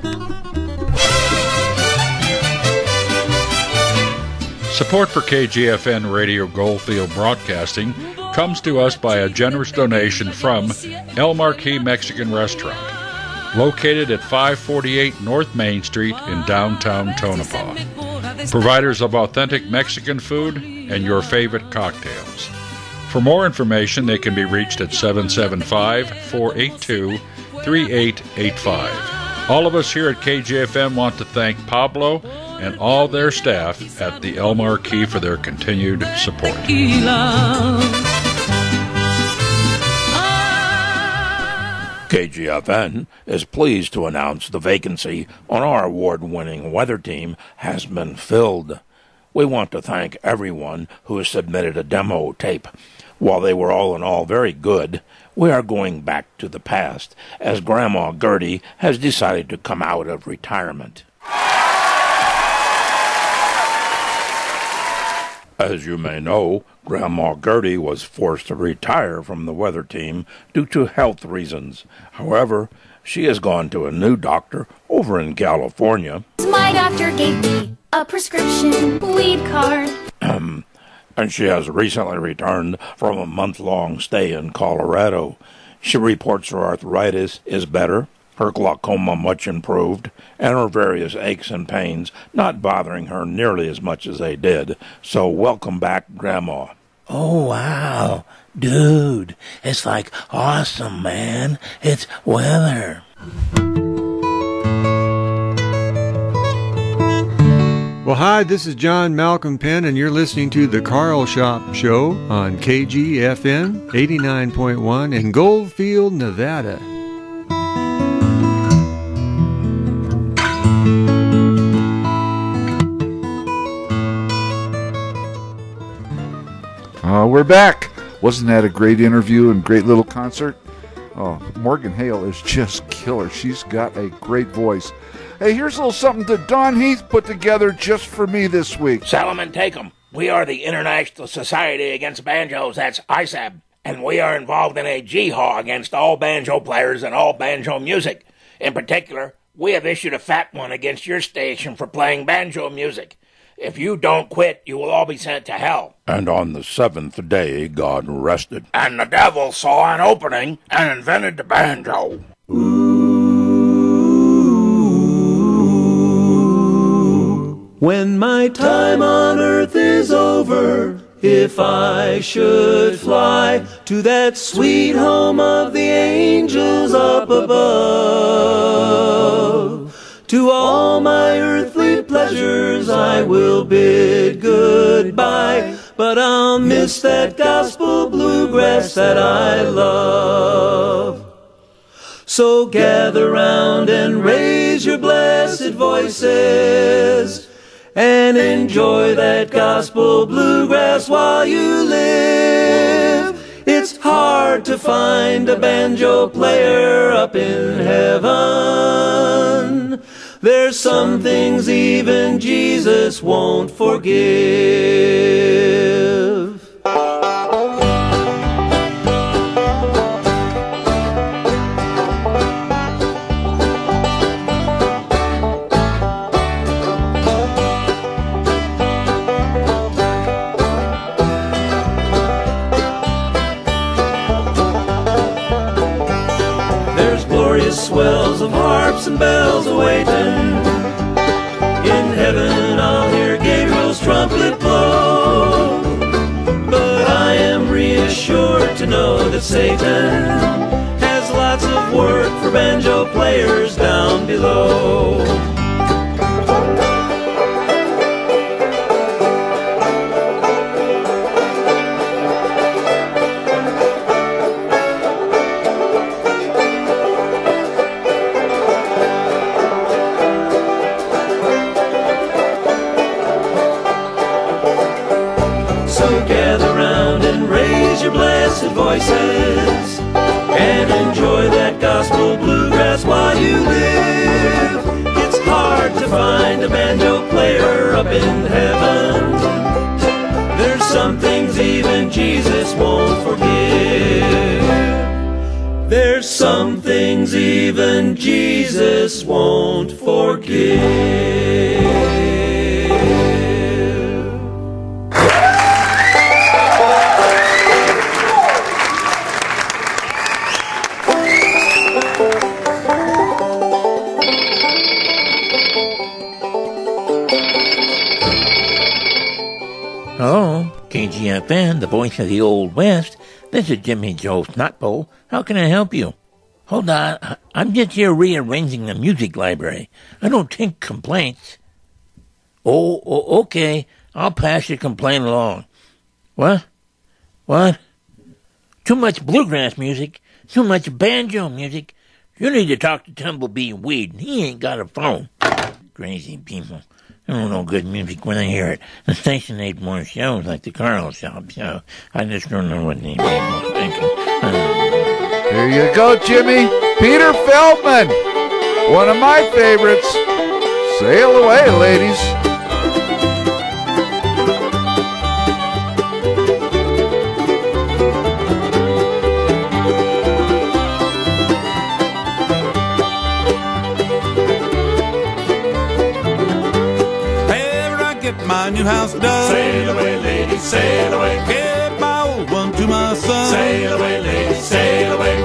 Support for KGFN Radio Goldfield Broadcasting comes to us by a generous donation from El Marquis Mexican Restaurant, located at 548 North Main Street in downtown Tonopah. Providers of authentic Mexican food and your favorite cocktails. For more information, they can be reached at 775-482-3885. All of us here at KGFM want to thank Pablo and all their staff at the El Marquis for their continued support. KGFN is pleased to announce the vacancy on our award-winning weather team has been filled. We want to thank everyone who has submitted a demo tape. While they were all in all very good, we are going back to the past, as Grandma Gertie has decided to come out of retirement. As you may know, Grandma Gertie was forced to retire from the weather team due to health reasons. However, she has gone to a new doctor over in California. My doctor gave me a prescription weed card. And she has recently returned from a month-long stay in Colorado. She reports her arthritis is better, her glaucoma much improved, and her various aches and pains not bothering her nearly as much as they did. So welcome back, Grandma. Oh, wow. Dude, it's like awesome, man. It's weather. Well, hi, this is John Malcolm Penn, and you're listening to The Carlshop Show on KGFN 89.1 in Goldfield, Nevada. We're back. Wasn't that a great interview and great little concert? Oh, Morgan Hale is just killer. She's got a great voice. Hey, here's a little something that Don Heath put together just for me this week. Salomon, take 'em. We are the International Society Against Banjos, that's ISAB, and we are involved in a jihad against all banjo players and all banjo music. In particular, we have issued a fat one against your station for playing banjo music. If you don't quit, you will all be sent to hell. And on the seventh day, God rested. And the devil saw an opening and invented the banjo. When my time on earth is over, if I should fly to that sweet home of the angels up above, to all my earthly pleasures I will bid goodbye, but I'll miss that gospel bluegrass that I love. So gather round and raise your blessed voices and enjoy that gospel bluegrass while you live. It's hard to find a banjo player up in heaven. There's some things even Jesus won't forgive. swells of harps and bells awaiting. In heaven I'll hear Gabriel's trumpet blow. But I am reassured to know that Satan has lots of work for banjo players down below. Voices and enjoy that gospel bluegrass while you live. It's hard to find a banjo player up in heaven. There's some things even Jesus won't forgive. There's some things even Jesus won't forgive. Hello, KGFN, the voice of the Old West. This is Jimmy Joe Snotbowl. How can I help you? Hold on, I'm just here rearranging the music library. I don't take complaints. Oh, okay. I'll pass your complaint along. What? Too much bluegrass music? Too much banjo music? You need to talk to Tumblebee Weed. He ain't got a phone. Crazy people. I don't know good music when I hear it. The station ain't more shows like the Carlshop Show. I just don't know what they was thinking. There you go, Jimmy. Peter Feldman. One of my favorites. Sail away, ladies. My new house done. Sail away, ladies, sail away. Give my old one to my son. Sail away, ladies, sail away.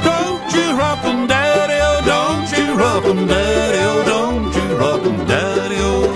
Don't you rock 'em, daddy-o, don't you rock 'em, daddy-o, don't you rock 'em, daddy-o.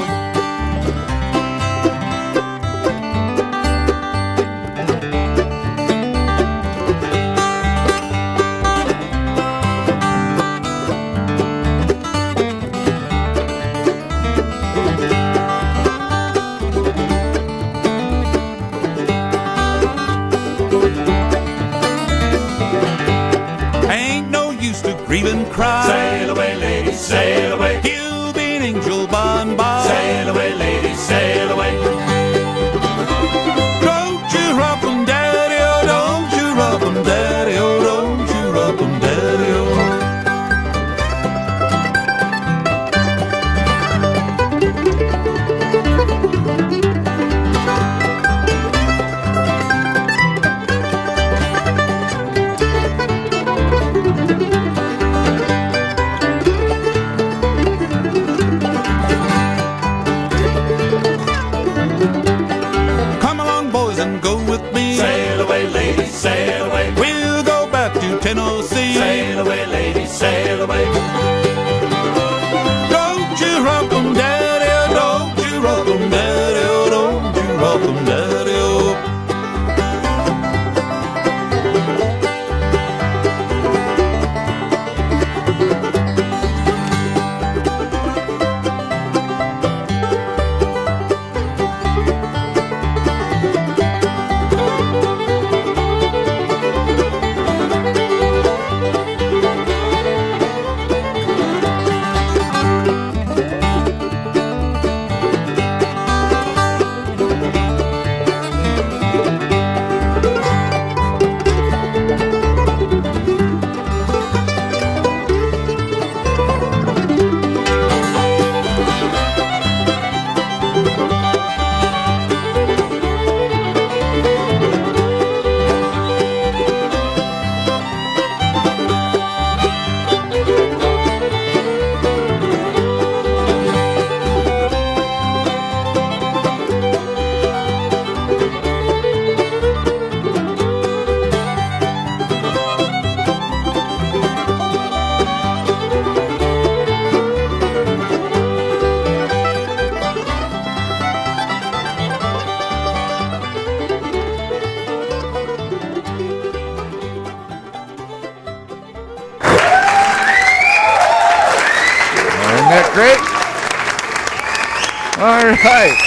All right.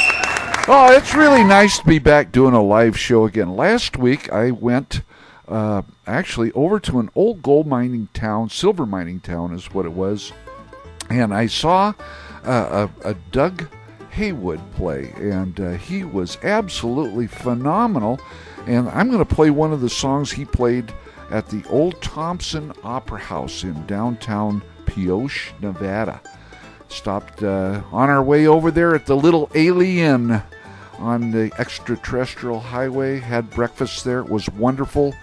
Oh, it's really nice to be back doing a live show again. Last week I went actually over to an old gold mining town, silver mining town is what it was, and I saw a Doug Haywood play, and he was absolutely phenomenal. And I'm going to play one of the songs he played at the Old Thompson Opera House in downtown Pioche, Nevada. Stopped on our way over there at the Little Alien on the extraterrestrial highway, had breakfast there. It was wonderful.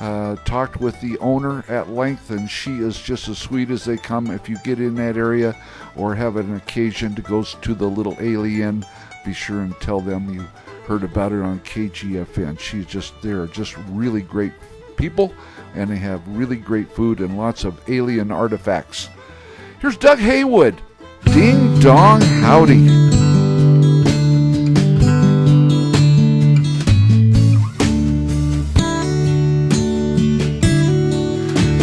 Talked with the owner at length, and she is just as sweet as they come. If you get in that area or have an occasion to go to the Little Alien, be sure and tell them you heard about it on KGFN. They're just really great people, and they have really great food and lots of alien artifacts. Here's Doug Haywood. Ding dong howdy.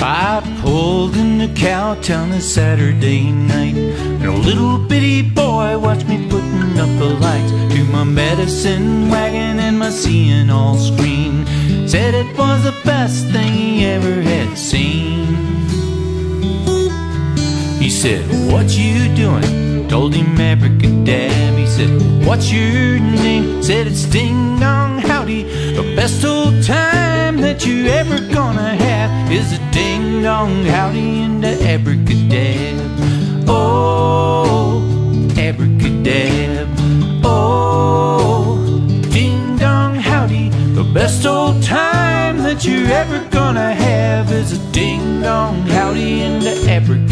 I pulled into Cowtown a Saturday night, and a little bitty boy watched me putting up the lights to my medicine wagon and my seeing all screen. Said it was the best thing he ever had seen. He said, "What you doing?" Told him abracadab. He said, "What's your name?" Said, "It's Ding Dong Howdy. The best old time that you ever gonna have is a ding dong howdy and a abracadab. Oh, abracadab. Oh, ding dong howdy. The best old time that you're ever gonna have is a ding dong howdy and a abracadab."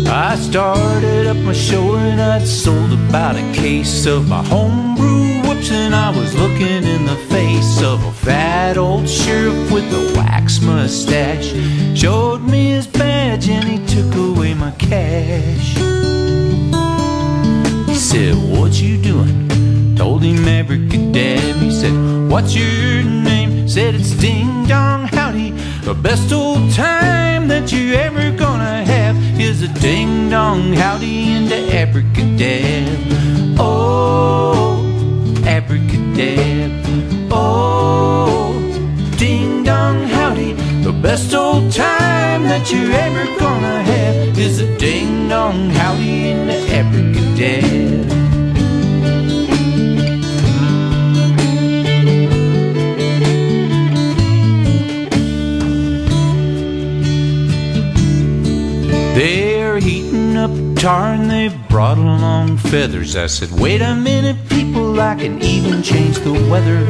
I started up my show and I'd sold about a case of my homebrew whips, and I was looking in the face of a fat old sheriff with a wax mustache. Showed me his badge and he took away my cash. He said, "What you doing?" Told him abracadab. He said, "What's your name?" Said, "It's Ding Dong Howdy. The best old time that you ever gonna have is a ding dong howdy and a abracadab. Oh, abracadab. Oh, ding dong howdy. The best old time that you're ever gonna have is a ding dong howdy and a abracadab." They're heating up tar and they've brought along feathers. I said, "Wait a minute, people, I can even change the weather."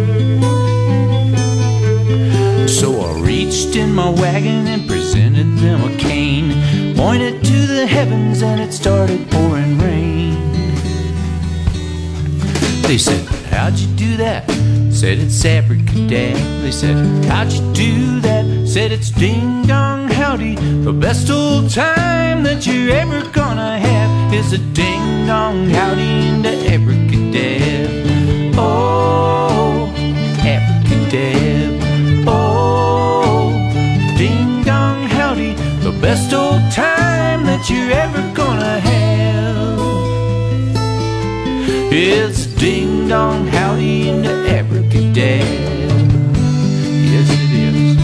So I reached in my wagon and presented them a cane, pointed to the heavens and it started pouring rain. They said, "How'd you do that?" Said, "It's abracadab." They said, "How'd you do that?" Said, "It's ding dong howdy. The best old time that you're ever gonna have is a ding dong howdy and a abracadab. Oh, abracadab. Oh, ding dong howdy. The best old time that you're ever gonna have. It's ding dong howdy and a abracadab." Yes, it is.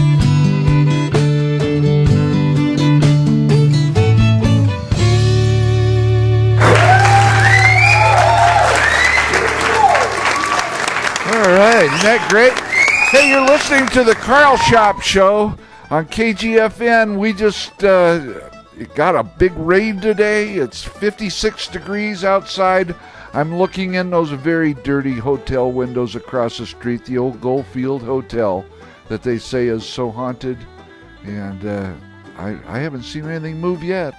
All right, isn't that great? Hey, you're listening to the Carlshop Show on KGFN. We just got a big rain today. It's 56 degrees outside. I'm looking in those very dirty hotel windows across the street, the old Goldfield Hotel that they say is so haunted. And I haven't seen anything move yet.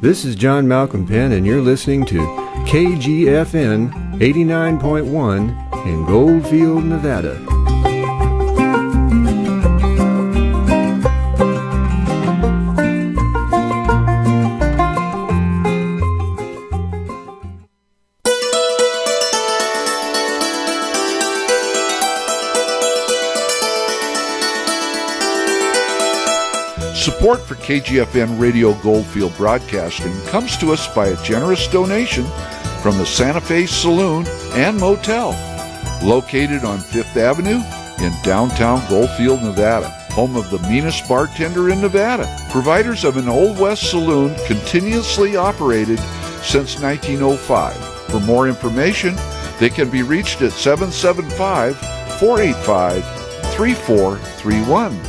This is John Malcolm Penn, and you're listening to KGFN 89.1 in Goldfield, Nevada. Support for KGFN Radio Goldfield Broadcasting comes to us by a generous donation from the Santa Fe Saloon and Motel, located on 5th Avenue in downtown Goldfield, Nevada, home of the meanest bartender in Nevada. Providers of an Old West saloon continuously operated since 1905. For more information, they can be reached at 775-485-3431.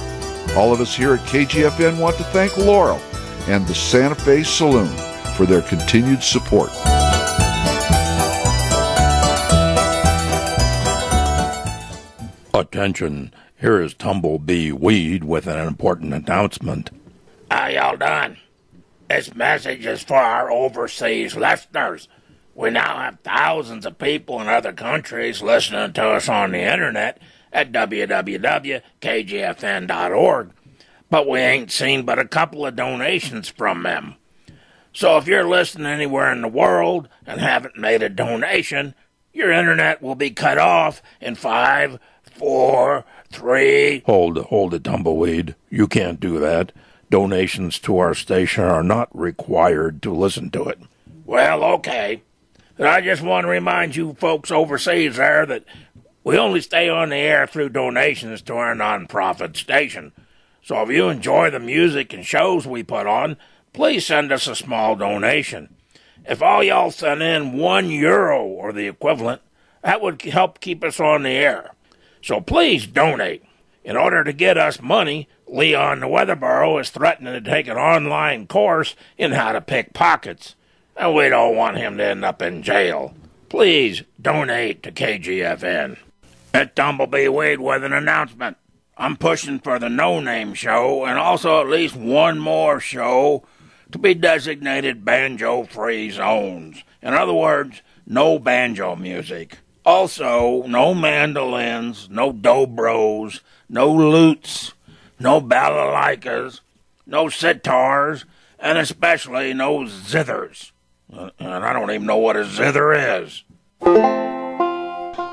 All of us here at KGFN want to thank Laurel and the Santa Fe Saloon for their continued support. Attention, here is Tumblebee Weed with an important announcement. How y'all done? This message is for our overseas listeners. We now have thousands of people in other countries listening to us on the internet at www.kgfn.org, but we ain't seen but a couple of donations from them. So if you're listening anywhere in the world and haven't made a donation, your internet will be cut off in 5, 4, 3... Hold it, Tumbleweed. You can't do that. Donations to our station are not required to listen to it. Well, okay. But I just want to remind you folks overseas there that we only stay on the air through donations to our non-profit station. So if you enjoy the music and shows we put on, please send us a small donation. If all y'all send in €1 or the equivalent, that would help keep us on the air. So please donate. In order to get us money, Leon the Weatherboro is threatening to take an online course in how to pick pockets. And we don't want him to end up in jail. Please donate to KGFN. At Tumblebee Weed with an announcement. I'm pushing for the No Name Show and also at least one more show to be designated banjo-free zones. In other words, no banjo music. Also, no mandolins, no dobros, no lutes, no balalaikas, no sitars, and especially no zithers. And I don't even know what a zither is.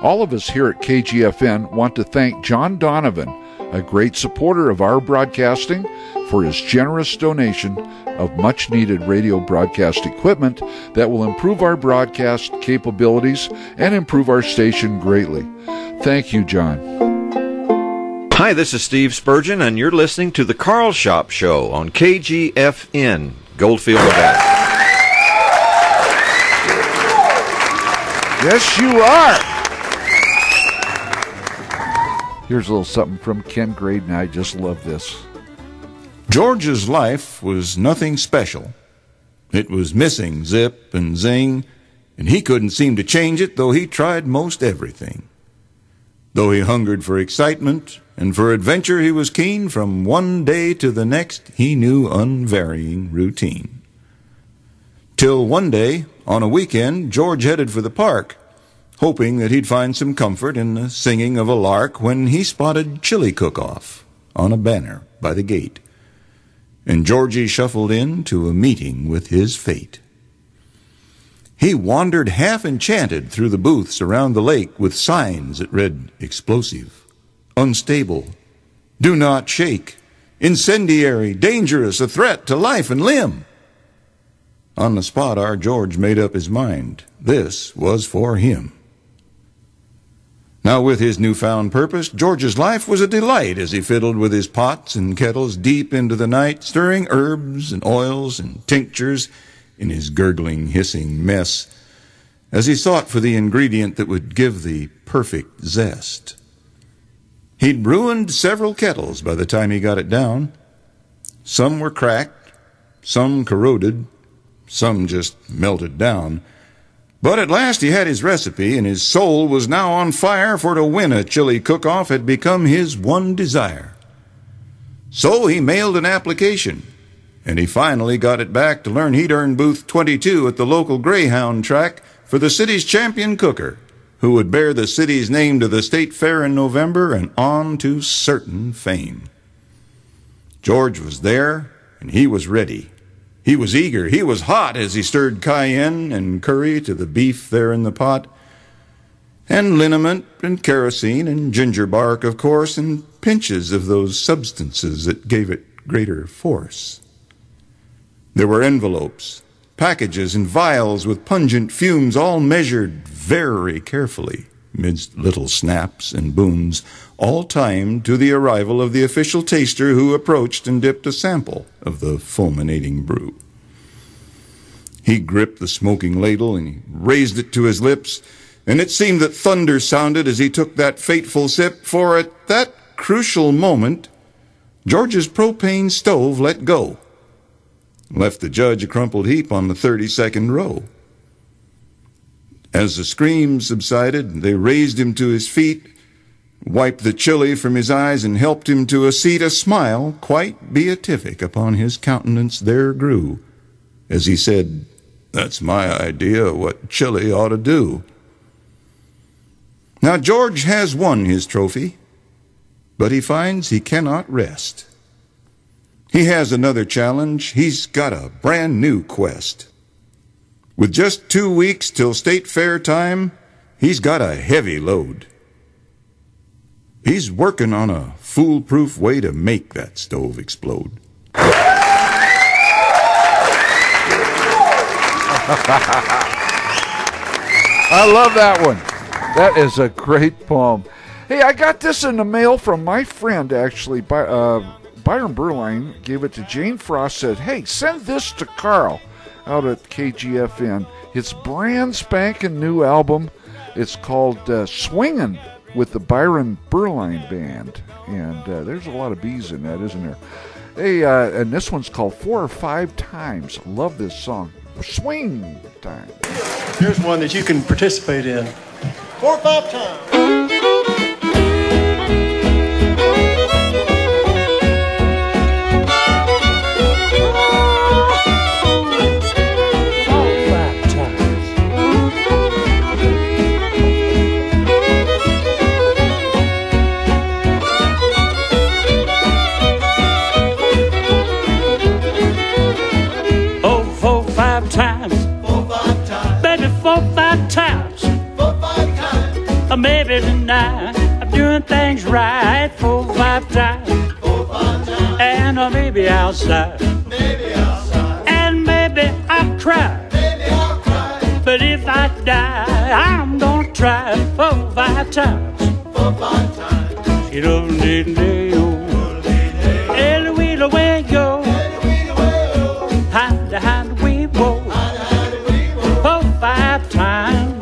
All of us here at KGFN want to thank John Donovan, a great supporter of our broadcasting, for his generous donation of much-needed radio broadcast equipment that will improve our broadcast capabilities and improve our station greatly. Thank you, John. Hi, this is Steve Spurgeon, and you're listening to the Carlshop Show on KGFN, Goldfield, Nevada. Yes, you are. Here's a little something from Ken Graydon. I just love this. George's life was nothing special. It was missing zip and zing, and he couldn't seem to change it, though he tried most everything. Though he hungered for excitement and for adventure, he was keen. From one day to the next, he knew unvarying routine. Till one day, on a weekend, George headed for the park, hoping that he'd find some comfort in the singing of a lark, when he spotted Chili Cook-Off on a banner by the gate. And Georgie shuffled in to a meeting with his fate. He wandered half enchanted through the booths around the lake with signs that read explosive, unstable, do not shake, incendiary, dangerous, a threat to life and limb. On the spot, our George made up his mind. This was for him. Now, with his newfound purpose, George's life was a delight as he fiddled with his pots and kettles deep into the night, stirring herbs and oils and tinctures in his gurgling, hissing mess, as he sought for the ingredient that would give the perfect zest. He'd ruined several kettles by the time he got it down. Some were cracked, some corroded, some just melted down. But at last he had his recipe, and his soul was now on fire, for to win a chili cook-off had become his one desire. So he mailed an application, and he finally got it back to learn he'd earned booth 22 at the local Greyhound track for the city's champion cooker, who would bear the city's name to the state fair in November and on to certain fame. George was there, and he was ready. He was eager, he was hot as he stirred cayenne and curry to the beef there in the pot, and liniment and kerosene and ginger bark, of course, and pinches of those substances that gave it greater force. There were envelopes, packages, and vials with pungent fumes, all measured very carefully, midst little snaps and booms, all timed to the arrival of the official taster who approached and dipped a sample of the fulminating brew. He gripped the smoking ladle and he raised it to his lips, and it seemed that thunder sounded as he took that fateful sip, for at that crucial moment, George's propane stove let go, left the judge a crumpled heap on the 32nd row. As the screams subsided, they raised him to his feet, wiped the chili from his eyes, and helped him to a seat. A smile quite beatific upon his countenance there grew, as he said, "That's my idea of what chili ought to do." Now George has won his trophy, but he finds he cannot rest. He has another challenge. He's got a brand new quest. With just 2 weeks till state fair time, he's got a heavy load. He's working on a foolproof way to make that stove explode. I love that one. That is a great poem. Hey, I got this in the mail from my friend, actually. Byron Berline gave it to Jane Frost, said, "Hey, send this to Carl out at KGFN. It's brand spanking new album. It's called Swingin' with the Byron Berline Band." And there's a lot of B's in that, isn't there? Hey, and this one's called 4 or 5 Times. Love this song. Swing time. Here's one that you can participate in. 4 or 5 times. Maybe tonight I'm doing things right 4 or 5 times. 4 or 5 times. And maybe outside. Maybe outside. And maybe I'll cry. Maybe I'll cry. But if I die, I'm gonna try 4 or 5 times. 4 or 5 times. You don't need me. Every wheel away go. Hand to hand we go. 4 or 5 times.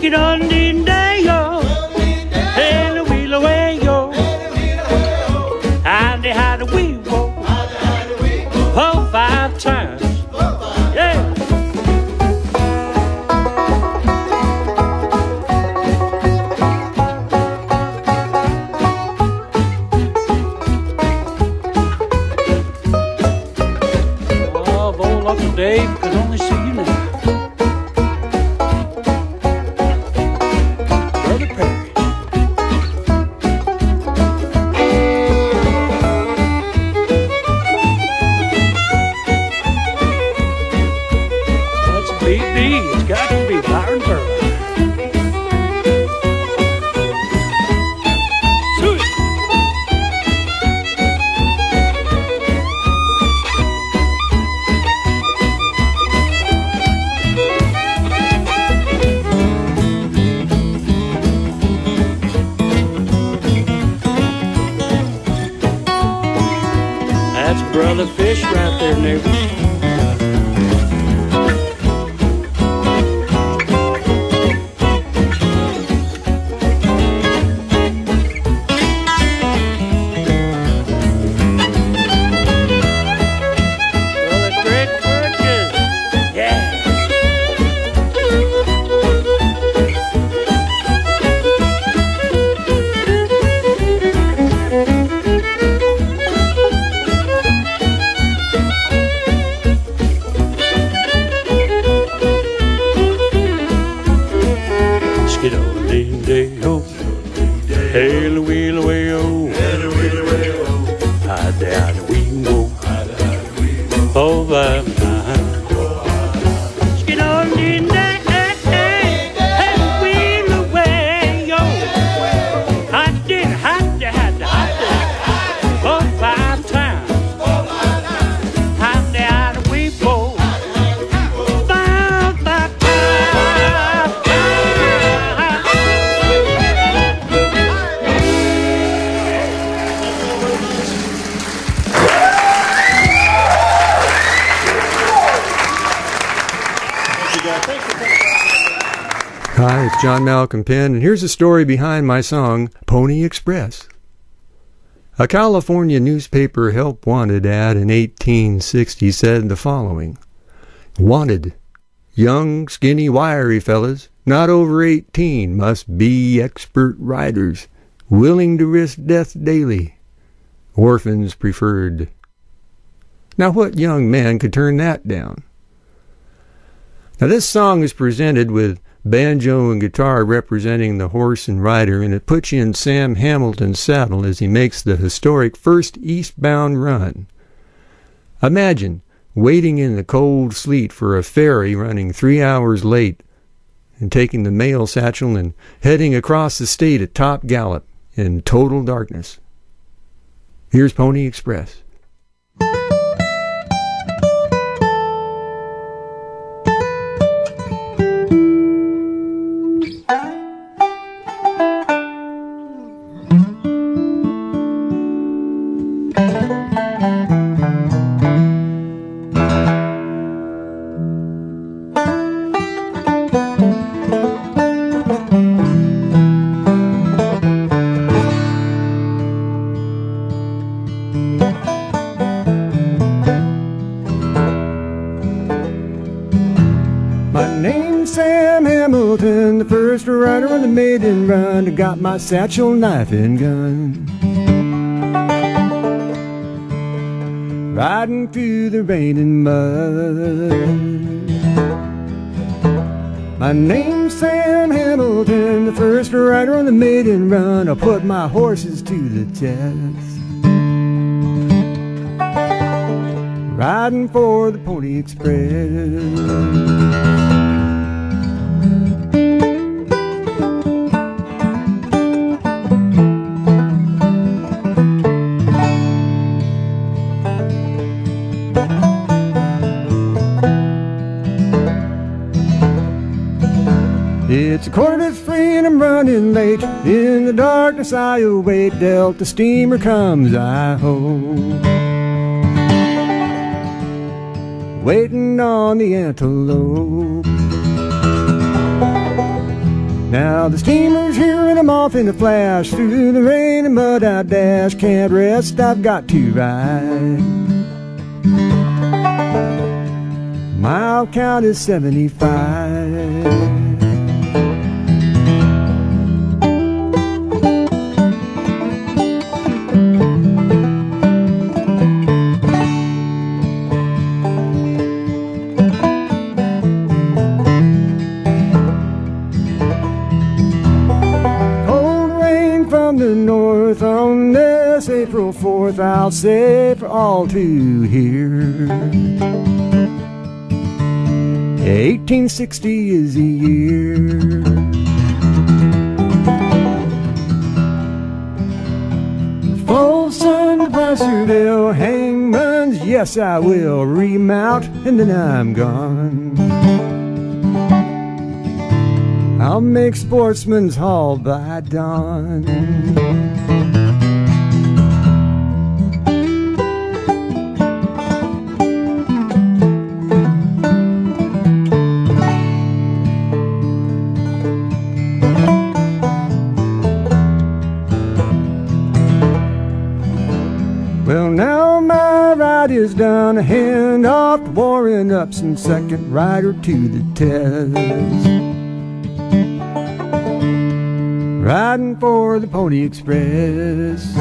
You don't need Dave could only see you now. Brother Perry. That's BB. It's got to be Byron Perry. Brother Fish right there, neighbor. Five times. John Malcolm Penn, and here's the story behind my song, Pony Express. A California newspaper help wanted ad in 1860 said the following: Wanted, young, skinny, wiry fellas, not over 18, must be expert riders, willing to risk death daily. Orphans preferred. Now what young man could turn that down? Now this song is presented with banjo and guitar representing the horse and rider, and it puts you in Sam Hamilton's saddle as he makes the historic first eastbound run. Imagine waiting in the cold sleet for a ferry running 3 hours late and taking the mail satchel and heading across the state at top gallop in total darkness. Here's Pony Express. The first rider on the maiden run, I got my satchel, knife, and gun. Riding through the rain and mud. My name's Sam Hamilton, the first rider on the maiden run. I put my horses to the test, riding for the Pony Express. It's 3:15 and I'm running late. In the darkness I await. Delta steamer comes, I hope, waiting on the antelope. Now the steamer's here and I'm off in a flash. Through the rain and mud I dash. Can't rest, I've got to ride. Mile count is 75. On this April 4th, I'll say for all to hear, 1860 is the year. Folsom to Placerville, Hangman's, yes I will remount, and then I'm gone. I'll make Sportsman's Hall by dawn. Well, now my ride is done. I hand off to Warren Upson, second rider to the test, riding for the Pony Express.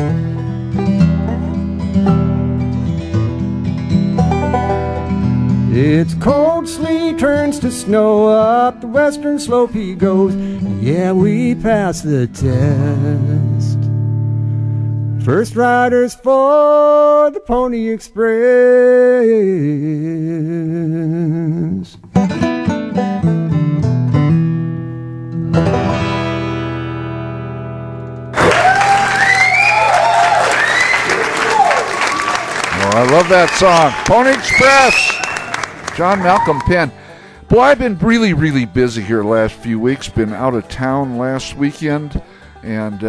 It's cold, sleet turns to snow. Up the western slope he goes. Yeah, we passed the test. First riders for the Pony Express. I love that song, Pony Express, John Malcolm Penn. Boy, I've been really, really busy here the last few weeks. Been out of town last weekend, and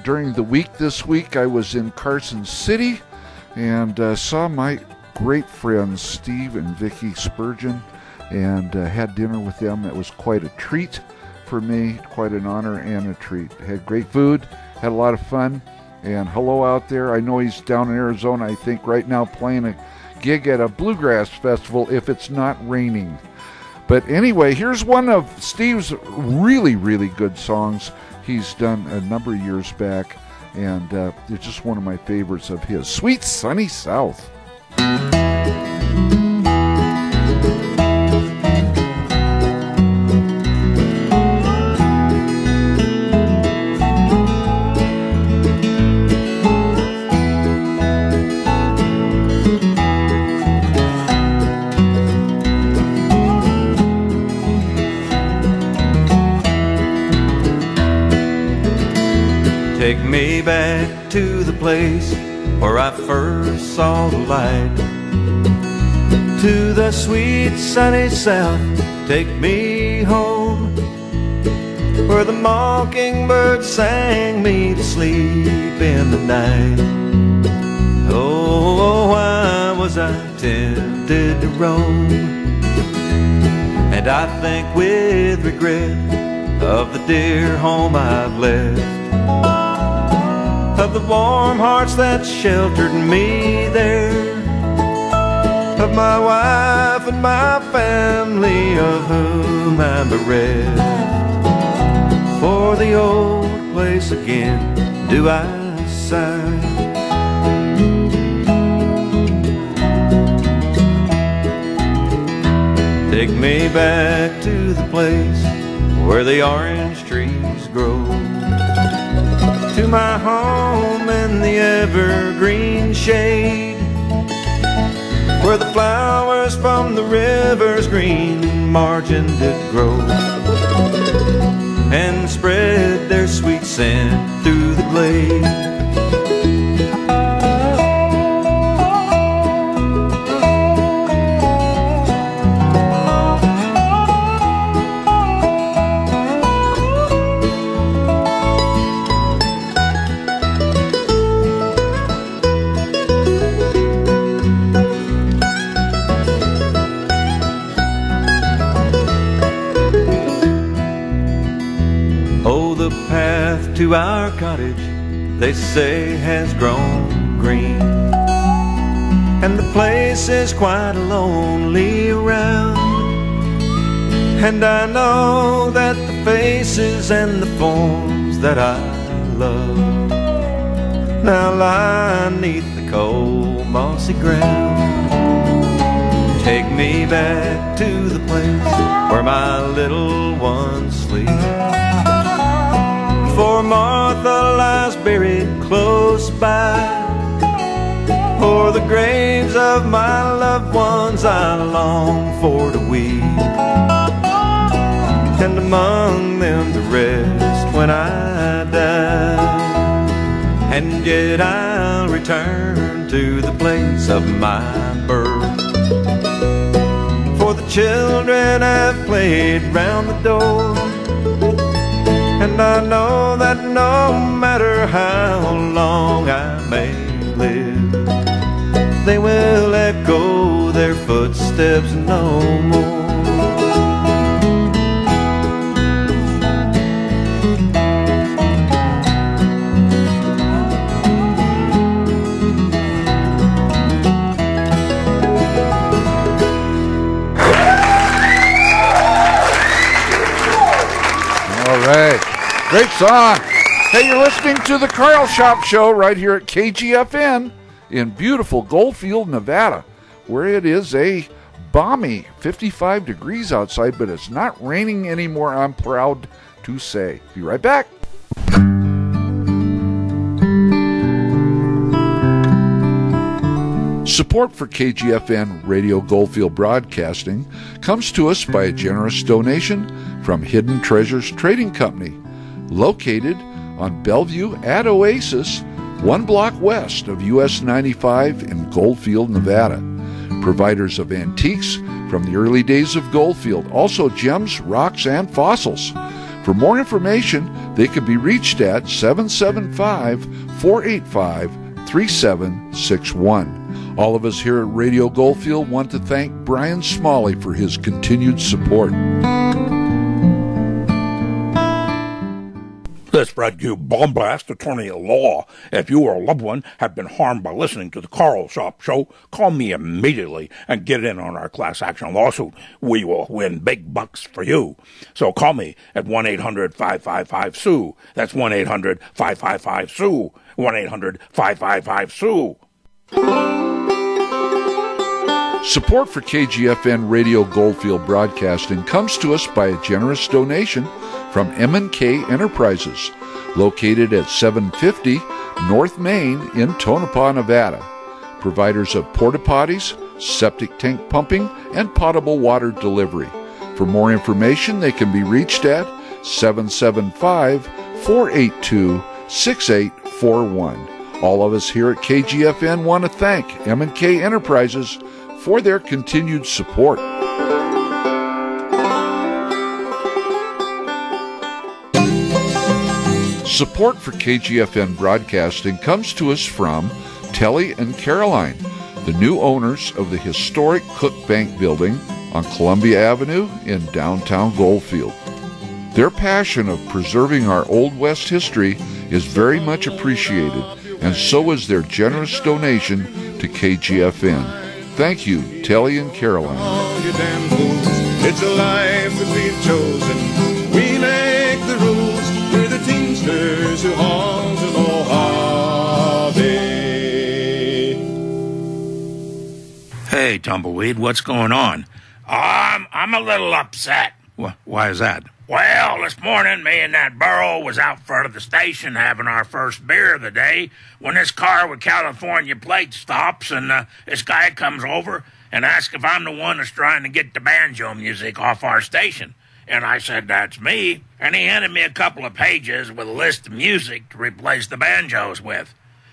during the week this week, I was in Carson City and saw my great friends Steve and Vicky Spurgeon, and had dinner with them. It was quite a treat. for me, quite an honor and a treat. Had great food, had a lot of fun, and hello out there. I know he's down in Arizona, I think, right now playing a gig at a bluegrass festival if it's not raining. But anyway, here's one of Steve's really, really good songs he's done a number of years back, and it's just one of my favorites of his, Sweet Sunny South. Take me back to the place where I first saw the light, to the sweet sunny south. Take me home, where the mockingbird sang me to sleep in the night. Oh, why was I tempted to roam? And I think with regret of the dear home I've left, of the warm hearts that sheltered me there, of my wife and my family of whom I'm bereft. For the old place again do I sigh. Take me back to the place where the orange trees grow, to my home in the evergreen shade, where the flowers from the river's green margin did grow, and spread their sweet scent through the glade. To our cottage, they say, has grown green, and the place is quite lonely around. And I know that the faces and the forms that I love now lie neath the cold mossy ground. Take me back to the place where my little ones sleep, for Martha lies buried close by, o'er the graves of my loved ones I long for to weep, and among them to rest when I die. And yet I'll return to the place of my birth, for the children have played round the door, and I know that no matter how long I may live, they will echo their footsteps no more. All right. Great song. Hey, you're listening to the Carlshop Show right here at KGFN in beautiful Goldfield, Nevada, where it is a balmy 55 degrees outside, but it's not raining anymore, I'm proud to say. Be right back. Support for KGFN Radio Goldfield Broadcasting comes to us by a generous donation from Hidden Treasures Trading Company, located on Bellevue at Oasis, 1 block west of US 95 in Goldfield, Nevada. Providers of antiques from the early days of Goldfield, also gems, rocks, and fossils. For more information, they can be reached at 775-485-3761. All of us here at Radio Goldfield want to thank Brian Smalley for his continued support. This Red Cube Bombast, attorney at law. If you or a loved one have been harmed by listening to the Carlshop Show, call me immediately and get in on our class action lawsuit. We will win big bucks for you. So call me at 1-800-555-SUE. That's 1-800-555-SUE. 1-800-555-SUE. Support for KGFN Radio Goldfield Broadcasting comes to us by a generous donation from M&K Enterprises, located at 750 North Main in Tonopah, Nevada. Providers of porta potties, septic tank pumping, and potable water delivery. For more information, they can be reached at 775-482-6841. All of us here at KGFN want to thank M&K Enterprises for their continued support. Support for KGFN Broadcasting comes to us from Telly and Caroline, the new owners of the historic Cook Bank building on Columbia Avenue in downtown Goldfield. Their passion of preserving our Old West history is very much appreciated, and so is their generous donation to KGFN. Thank you, Telly and Caroline. All you damn fools, it's a life that we've chosen. We make the rules. We're the teamsters who haul to Mojave. Hey, Tumbleweed, what's going on? I'm a little upset. Why is that? Well, this morning, me and that burro was out front of the station having our first beer of the day when this car with California plate stops and this guy comes over and asks if I'm the one that's trying to get the banjo music off our station. And I said, that's me. And he handed me a couple of pages with a list of music to replace the banjos with.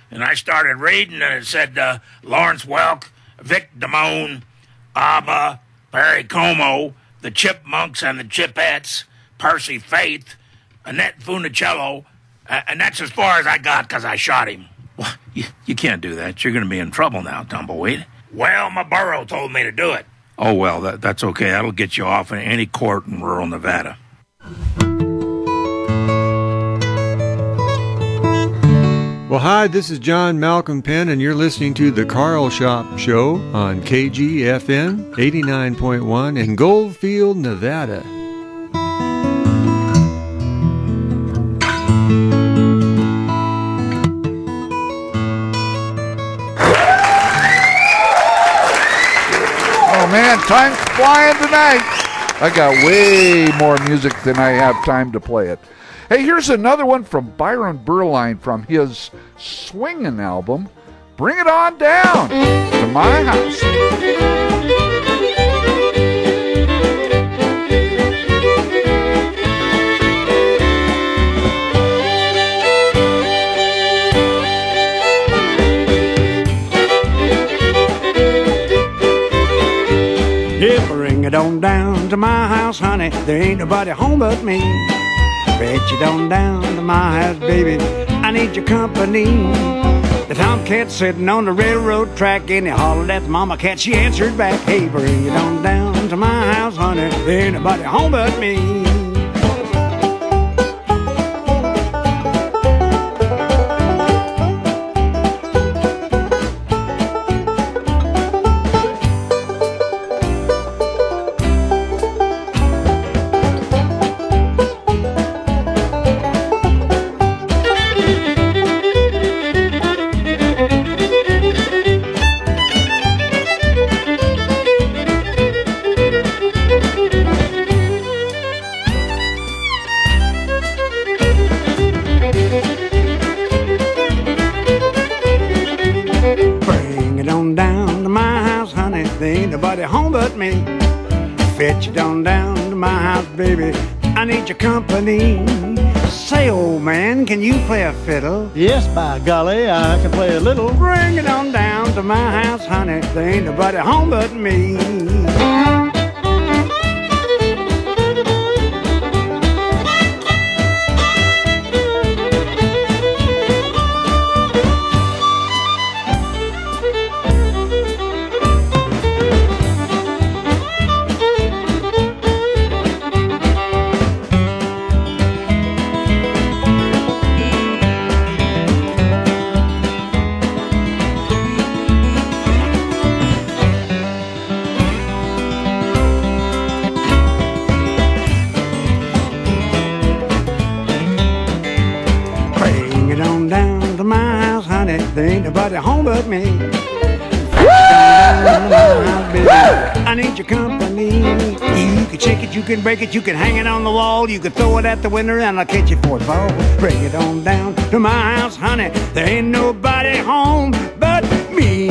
And I started reading, and it said Lawrence Welk, Vic Damone, ABBA, Perry Como, the Chipmunks and the Chipettes, Percy Faith, Annette Funicello, and that's as far as I got because I shot him. Well, you can't do that. You're going to be in trouble now, Tumbleweed. Well, my burro told me to do it. Oh, well, that's okay. That'll get you off in any court in rural Nevada. Well, hi, this is John Malcolm Penn, and you're listening to the Carlshop Show on KGFN 89.1 in Goldfield, Nevada. Oh man, time's flying tonight. I got way more music than I have time to play it. Hey, here's another one from Byron Berline from his swinging album, Bring It On Down to My House. Yeah, bring it on down to my house, honey. There ain't nobody home but me. Bet you on down to my house, baby. I need your company. The tomcat sitting on the railroad track, and he hollered at the mama cat. She answered back, hey, bring it on down to my house, honey. There ain't nobody home but me. Bet you on down to my house, baby. I need your company. Say, old man, can you play a fiddle? Yes, by golly, I can play a little. Bring it on down to my house, honey. There ain't nobody home but me. there ain't nobody home but me. I need your company. You can shake it, you can break it, you can hang it on the wall, you can throw it at the window and I'll catch it for it fall. Bring it on down to my house, honey. There ain't nobody home but me.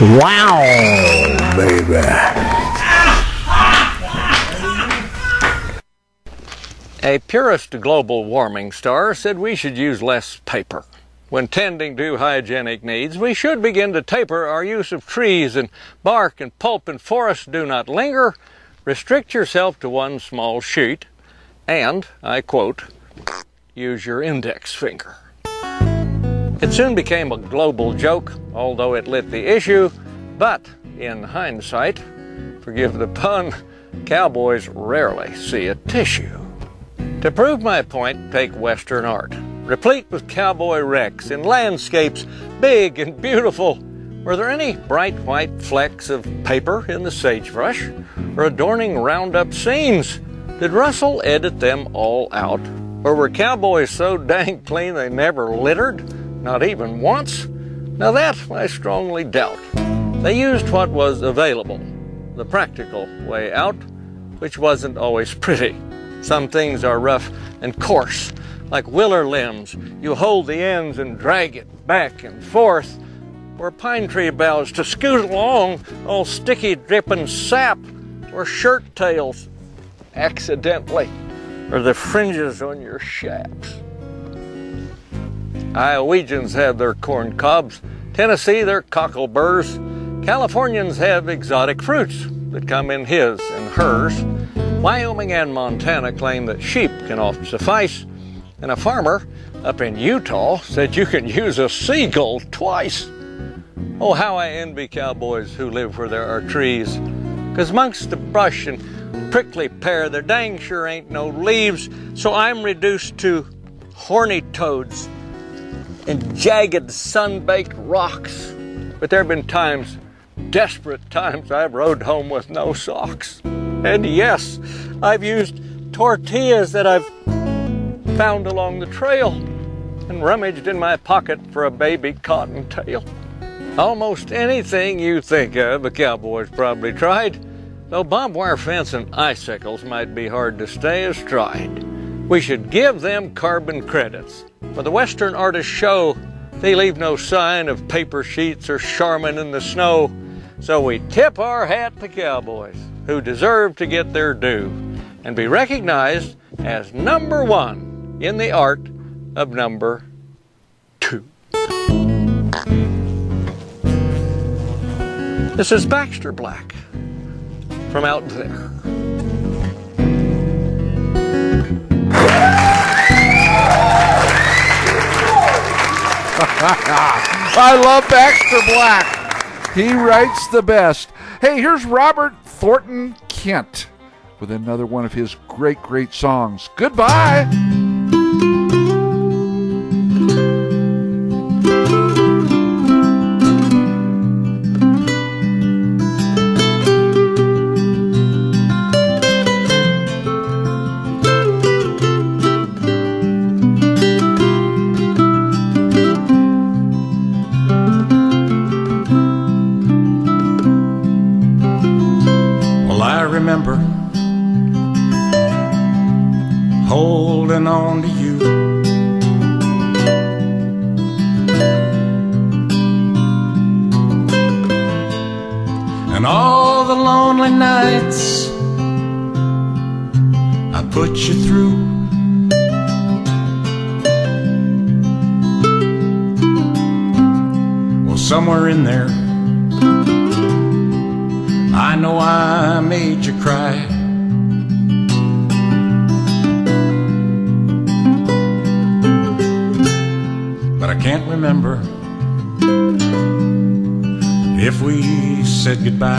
Wow, baby. A purist global warming star said we should use less paper. When tending to hygienic needs, we should begin to taper our use of trees and bark and pulp and forests. Do not linger. Restrict yourself to one small sheet and, I quote, use your index finger. It soon became a global joke, although it lit the issue, but in hindsight, forgive the pun, cowboys rarely see a tissue. To prove my point, take Western art, replete with cowboy wrecks in landscapes big and beautiful. Were there any bright white flecks of paper in the sagebrush or adorning roundup scenes? Did Russell edit them all out? Or were cowboys so dang clean they never littered? Not even once? Now that I strongly doubt. They used what was available, the practical way out, which wasn't always pretty. Some things are rough and coarse, like willer limbs. You hold the ends and drag it back and forth. Or pine tree boughs to scoot along, all sticky dripping sap. Or shirt tails, accidentally. Or the fringes on your chaps. Iowegians have their corn cobs, Tennessee their cockleburs, Californians have exotic fruits that come in his and hers. Wyoming and Montana claim that sheep can often suffice, and a farmer up in Utah said you can use a seagull twice. Oh, how I envy cowboys who live where there are trees, 'cause amongst the brush and prickly pear there dang sure ain't no leaves, so I'm reduced to horny toads and jagged sun-baked rocks. But there have been times, desperate times, I've rode home with no socks. And yes, I've used tortillas that I've found along the trail and rummaged in my pocket for a baby cottontail. Almost anything you think of, a cowboy's probably tried, though barbed wire fence and icicles might be hard to stay astride. We should give them carbon credits. For the Western artists show they leave no sign of paper sheets or Charmin in the snow. So we tip our hat to cowboys who deserve to get their due and be recognized as number one in the art of number two. This is Baxter Black from out there. I love Baxter Black. He writes the best. Hey, here's Robert Thornton Kent with another one of his great songs. Goodbye. Remember holding on to you, and all the lonely nights I put you through. Well, somewhere in there I know I made you cry. But I can't remember if we said goodbye.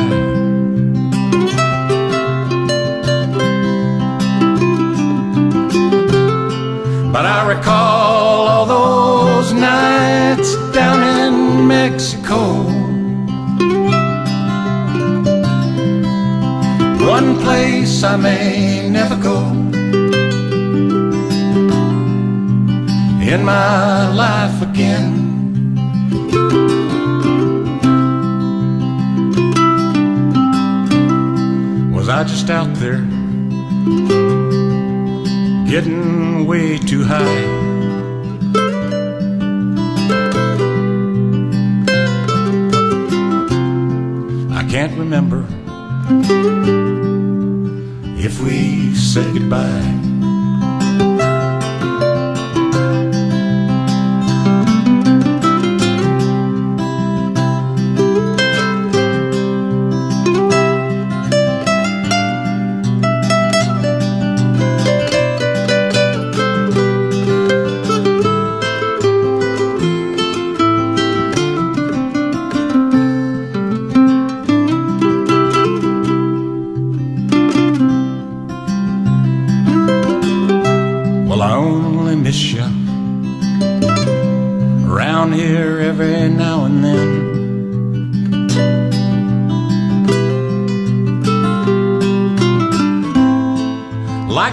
But I recall all those nights down in Mexico, one place I may never go in my life again. Was I just out there getting way too high? I can't remember if we said goodbye.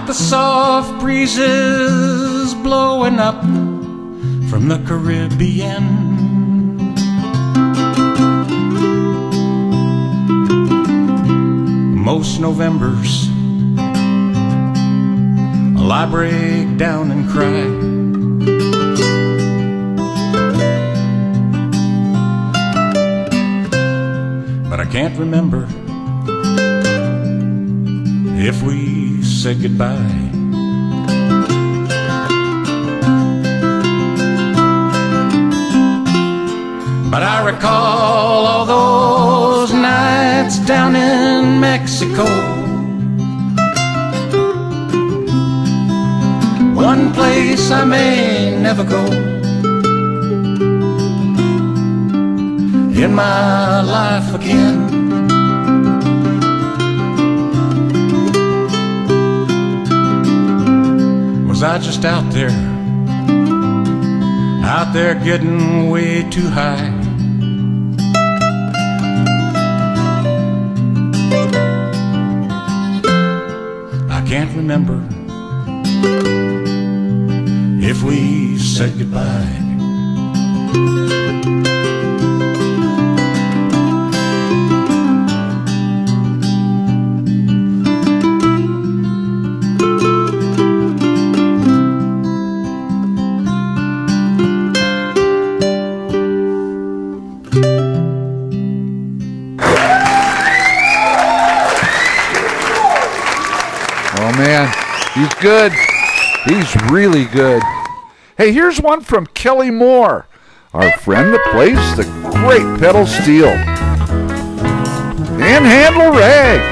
The soft breezes blowing up from the Caribbean. Most Novembers I break down and cry. But I can't remember if we said goodbye. But I recall all those nights down in Mexico, one place I may never go in my life again. Was I just out there getting way too high? I can't remember if we said goodbye. He's good. He's really good. Hey, here's one from Kelly Moore, our friend that plays the great pedal steel. Panhandle Rag.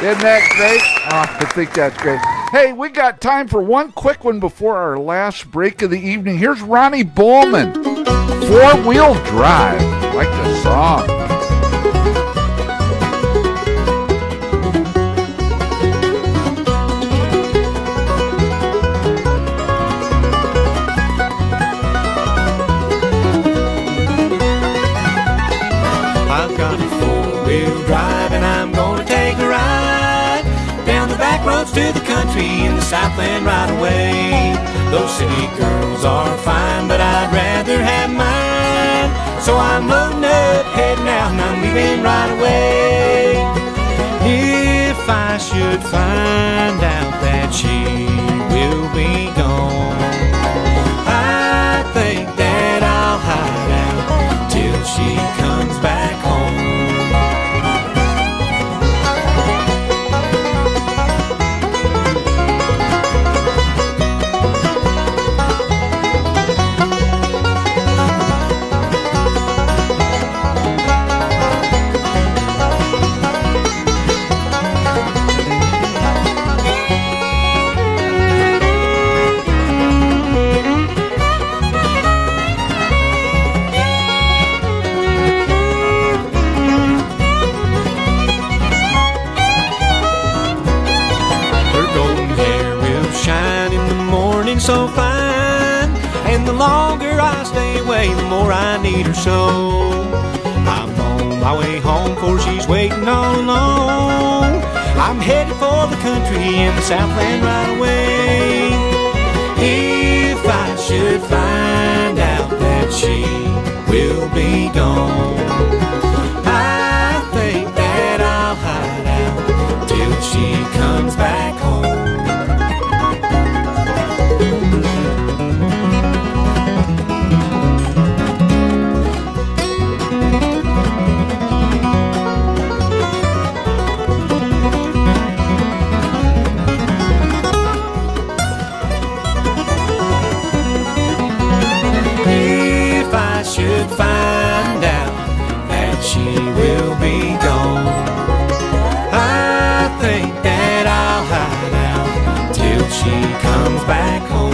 Isn't that great? I think that's great. Hey, we got time for one quick one before our last break of the evening. Here's Ronnie Bowman, 4-Wheel Drive. I like the song. I've got a 4-wheel drive and I'm gonna take a ride down the back roads to the country in the Southland right away. Those city girls are fine, but I'd rather have mine. So I'm loading up, heading out, and I'm leaving right away. If I should find out that she will be gone, I think that I'll hide out till she comes back home. So fine, and the longer I stay away, the more I need her so. I'm on my way home, for she's waiting all alone. I'm headed for the country in the Southland right away. If I should find out that she will be gone, I think that I'll hide out till she comes back home. Should find out that she will be gone, I think that I'll hide out till she comes back home.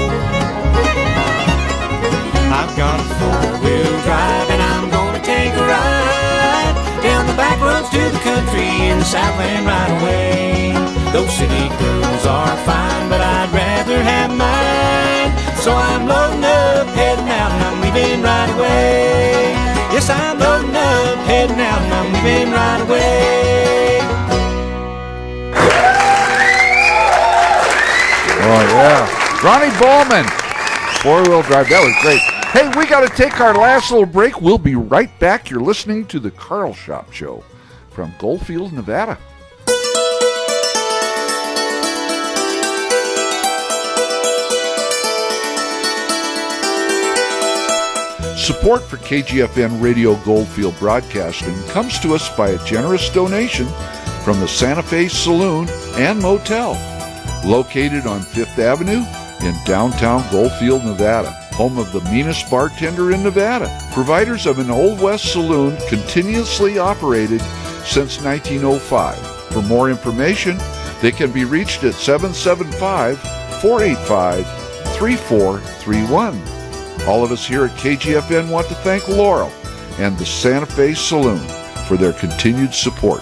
I've got a 4-wheel drive and I'm gonna take a ride down the back roads to the country in the Southland right away. Those city girls are fine, but I'd rather have mine. So I'm loading up, heading out, and I'm leaving right away. Yes, I'm loading up, heading out, and I'm leaving right away. Oh, yeah. Ronnie Bowman, 4-Wheel Drive. That was great. Hey, we got to take our last little break. We'll be right back. You're listening to the Carlshop Show from Goldfield, Nevada. Support for KGFN Radio Goldfield Broadcasting comes to us by a generous donation from the Santa Fe Saloon and Motel, located on 5th Avenue in downtown Goldfield, Nevada, home of the meanest bartender in Nevada. Providers of an Old West saloon continuously operated since 1905. For more information, they can be reached at 775-485-3431. All of us here at KGFN want to thank Laurel and the Santa Fe Saloon for their continued support.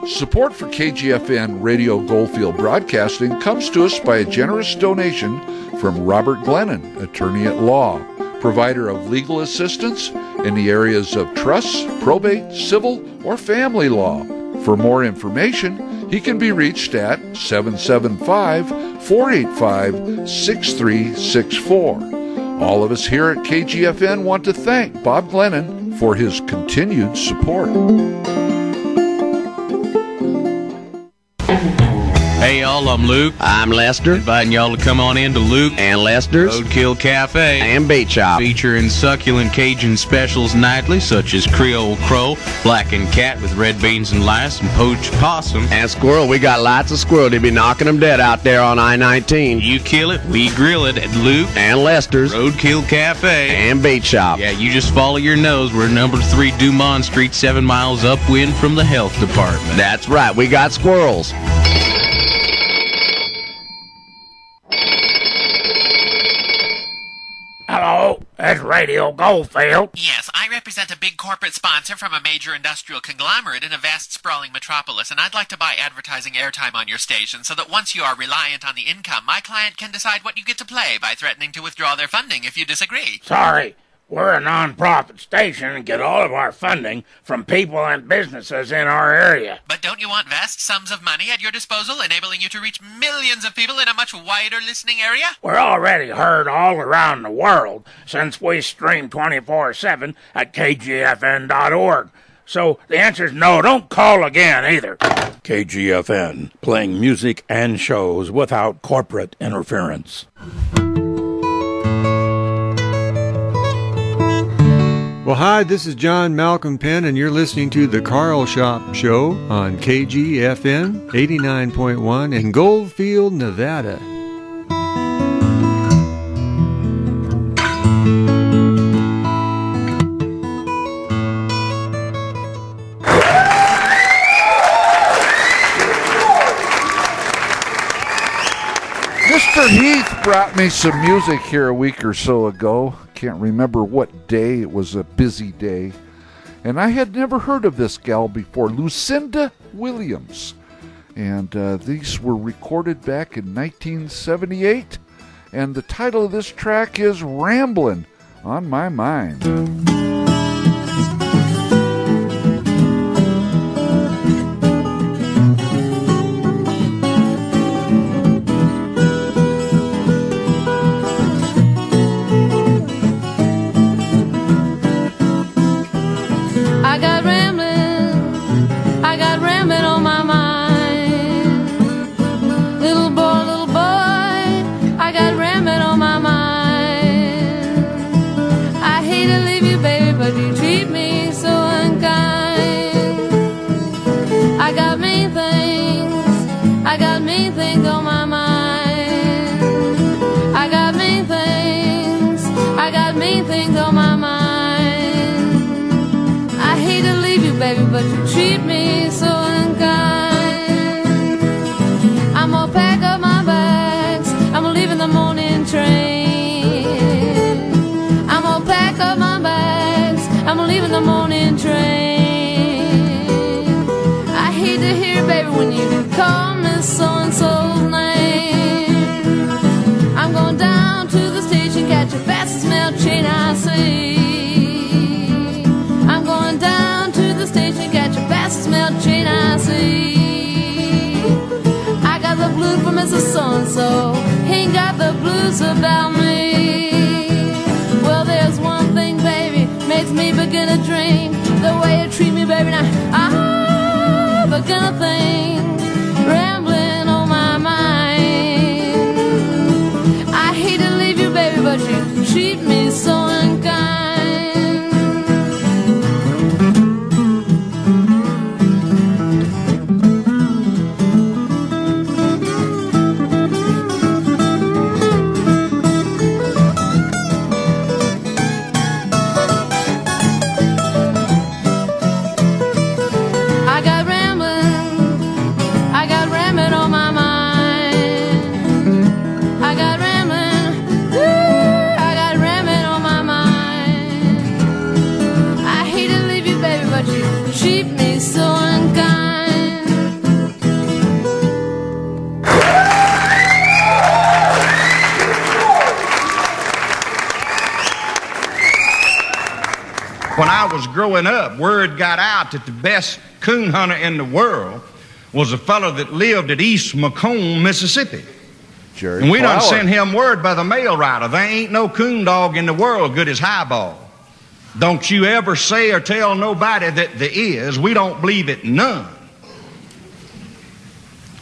Support for KGFN Radio Goldfield Broadcasting comes to us by a generous donation from Robert Glennon, attorney at law, provider of legal assistance in the areas of trusts, probate, civil, or family law. For more information, he can be reached at 775-485-6364. All of us here at KGFN want to thank Bob Glennon for his continued support. Hey y'all, I'm Luke. I'm Lester. Inviting y'all to come on in to Luke and Lester's Roadkill Cafe and Bait Shop, featuring succulent Cajun specials nightly, such as Creole Crow, Blackened Cat with red beans and lice, and poached possum. And squirrel. We got lots of squirrel. They be knocking them dead out there on I-19. You kill it, we grill it at Luke and Lester's Roadkill Cafe and Bait Shop. Yeah, you just follow your nose. We're number 3 Dumont Street, 7 miles upwind from the health department. That's right. We got squirrels. Hello, it's Radio Goldfield. Yes, I represent a big corporate sponsor from a major industrial conglomerate in a vast sprawling metropolis, and I'd like to buy advertising airtime on your station so that once you are reliant on the income, my client can decide what you get to play by threatening to withdraw their funding if you disagree. Sorry, we're a non-profit station and get all of our funding from people and businesses in our area. But don't you want vast sums of money at your disposal, enabling you to reach millions of people in a much wider listening area? We're already heard all around the world since we stream 24/7 at kgfn.org. So the answer is no, don't call again either. KGFN, playing music and shows without corporate interference. Well, hi, this is John Malcolm Penn, and you're listening to the Carlshop Show on KGFN 89.1 in Goldfield, Nevada. Mr. Heath brought me some music here a week or so ago. Can't remember what day. It was a busy day. And I had never heard of this gal before, Lucinda Williams. And these were recorded back in 1978. And the title of this track is Ramblin' on My Mind. But you treat me so unkind. I'm gonna pack up my bags, I'm gonna leave in the morning train. I'm gonna pack up my bags, I'm gonna leave in the morning train. I hate to hear, baby, when you call me so-and-so's name. I'm going down to the station, catch a fastest mail train I see. I'm going down to the station, catch a fastest mail train I see. I got the blues for Mrs. So-and-so, he ain't got the blues about me. Well, there's one thing, baby, makes me begin to drink. The way you treat me, baby, now I begin to think, rambling on my mind. I hate to leave you, baby, but you treat me so unkind. When I was growing up, word got out that the best coon hunter in the world was a fellow that lived at East Macomb, Mississippi. Jerry and we done Flower. sent him word by the mail rider. There ain't no coon dog in the world good as Highball. Don't you ever say or tell nobody that there is. We don't believe it none.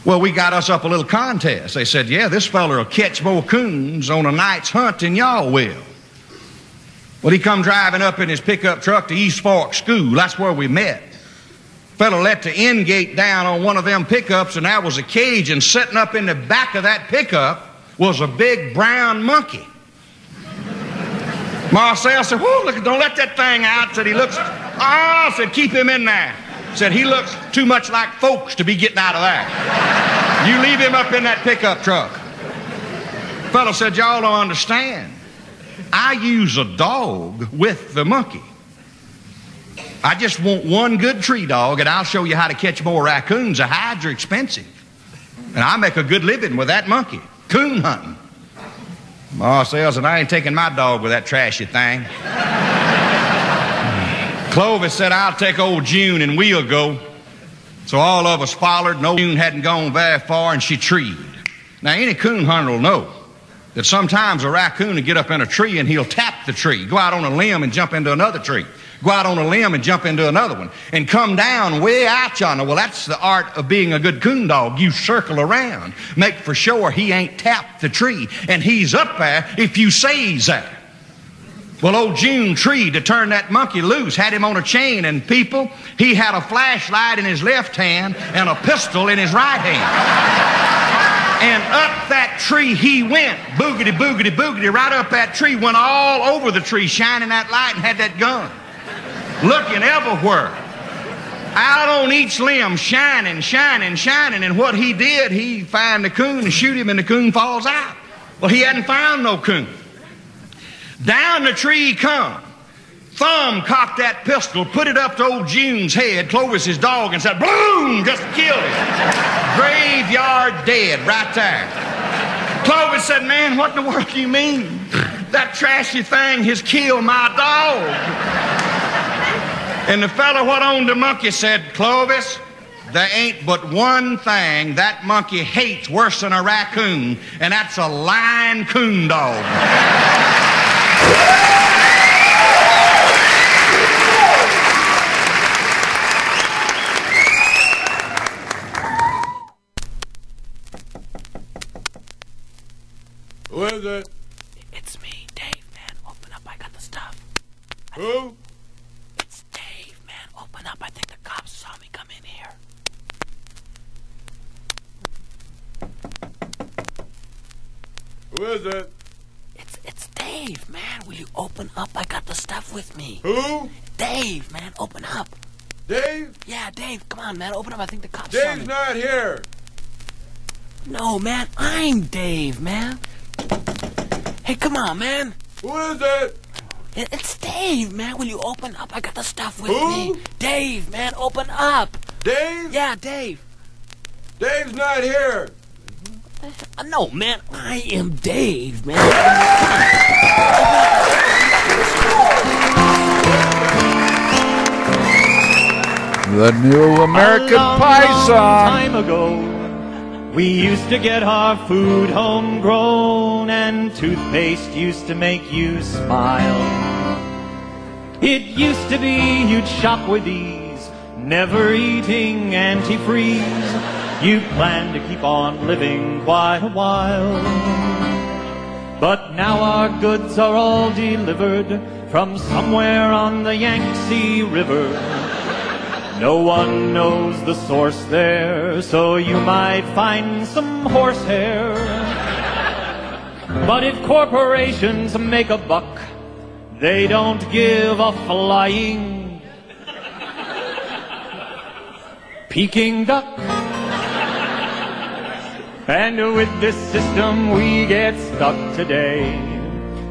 Well, we got us up a little contest. They said, yeah, this feller will catch more coons on a night's hunt than y'all will. Well, he come driving up in his pickup truck to East Fork School. That's where we met. Fella let the end gate down on one of them pickups, and there was a cage, and sitting up in the back of that pickup was a big brown monkey. Marcel said, whoa, look, don't let that thing out. Said, he looks, said, keep him in there. Said, he looks too much like folks to be getting out of there. You leave him up in that pickup truck. Fella said, y'all don't understand. I use a dog with the monkey. I just want one good tree dog, and I'll show you how to catch more raccoons. The hides are expensive. And I make a good living with that monkey, coon hunting. Marcel said, I ain't taking my dog with that trashy thing. Clovis said, I'll take old June and we'll go. So all of us followed, and old June hadn't gone very far, and she treed. Now, any coon hunter will know that sometimes a raccoon will get up in a tree and he'll tap the tree, go out on a limb and jump into another tree, go out on a limb and jump into another one, and come down way out yonder. Well, that's the art of being a good coon dog. You circle around, make for sure he ain't tapped the tree, and he's up there if you say he's there. Well, old June treed to turn that monkey loose, had him on a chain, and people, he had a flashlight in his left hand and a pistol in his right hand. And up that tree he went, boogity, boogity, boogity, right up that tree, went all over the tree, shining that light, and had that gun, looking everywhere, out on each limb, shining, shining, shining. And what he did, he find the coon and shoot him, and the coon falls out. Well, he hadn't found no coon. Down the tree he come. Thumb cocked that pistol, put it up to old June's head, Clovis's dog, and said, boom, just killed him. Graveyard dead right there. Clovis said, man, what in the world do you mean? That trashy thing has killed my dog. And the fellow what owned the monkey said, Clovis, there ain't but one thing that monkey hates worse than a raccoon, and that's a lying coon dog. Who is it? It's me, Dave, man. Open up, I got the stuff. Who? It's Dave, man. Open up, I think the cops saw me come in here. Who is it? It's Dave, man. Will you open up? I got the stuff with me. Who? Dave, man. Open up. Dave? Yeah, Dave. Come on, man. Open up. I think the cops saw me. Dave's not here. No, man. I'm Dave, man. Hey, come on, man. Who is it? It's Dave, man. Will you open up? I got the stuff with Who? me. Dave, man. Open up. Dave? Yeah, Dave. Dave's not here. No, man. I am Dave, man. The new American Pie song. Time ago, we used to get our food homegrown, and toothpaste used to make you smile. It used to be you'd shop with ease, never eating antifreeze. You planned to keep on living quite a while. But now our goods are all delivered from somewhere on the Yangtze River. No one knows the source there, so you might find some horsehair. But if corporations make a buck, they don't give a flying Peking duck. And with this system we get stuck today.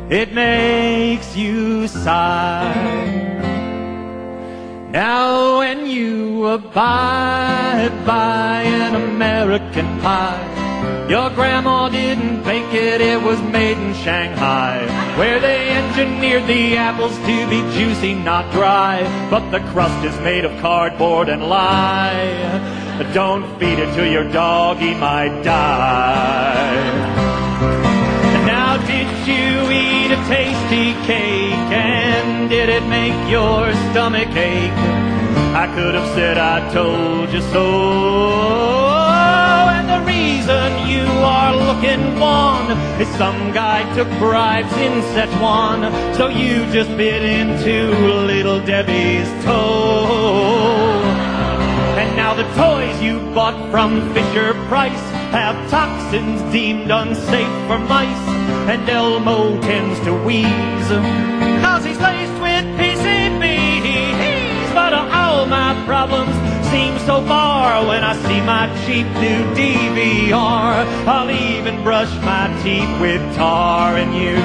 It makes you sigh. Now when you buy an American pie, your grandma didn't bake it, it was made in Shanghai, where they engineered the apples to be juicy, not dry, but the crust is made of cardboard and lye. Don't feed it to your dog, he might die. Now did you eat a tasty cake, and did it make your stomach ache? I could have said I told you so, and reason you are looking wan is some guy took bribes in Szechuan, so you just bit into Little Debbie's toe. And now the toys you bought from Fisher Price have toxins deemed unsafe for mice, and Elmo tends to wheeze, 'cause he's laced with PCBs. But all my problems seem so far when I see my cheap new DVR. I'll even brush my teeth with tar, and you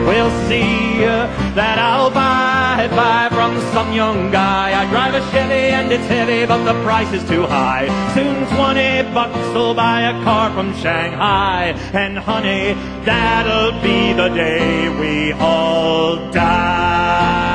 will see that I'll buy from some young guy. I drive a Chevy and it's heavy, but the price is too high. Soon $20 will buy a car from Shanghai, and honey, that'll be the day we all die.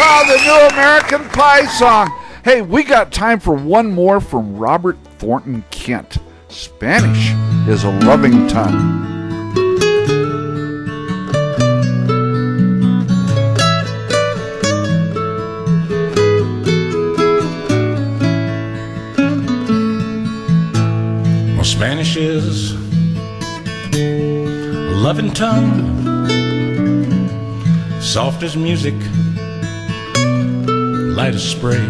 Oh, the new American Pie song. Hey, we got time for one more from Robert Thornton Kent. Spanish is a loving tongue. Well, Spanish is a loving tongue, soft as music, light as spray.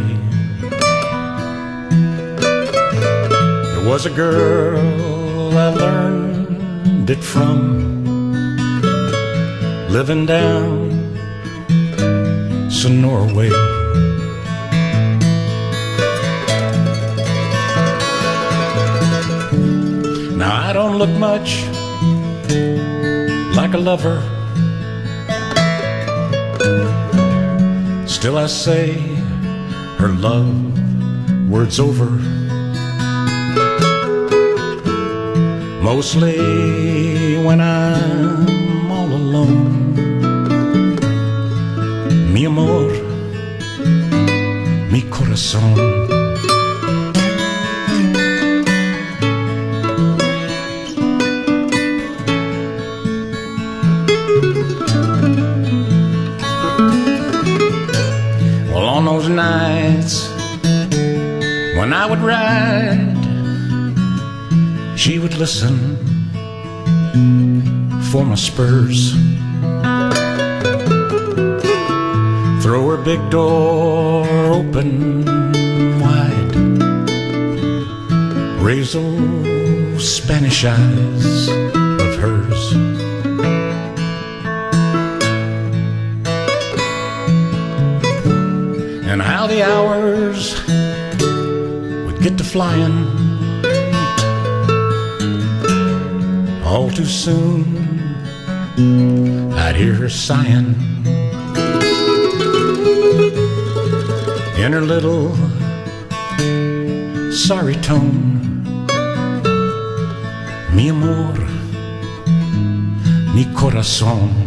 There was a girl I learned it from, living down Sonora way. Now I don't look much like a lover, still I say her love words over, mostly when I'm all alone. Mi amor, mi corazón. On those nights when I would ride, she would listen for my spurs, throw her big door open wide, raise those Spanish eyes of hers. And how the hours would get to flying, all too soon I'd hear her sighing in her little sorry tone. Mi amor, mi corazón.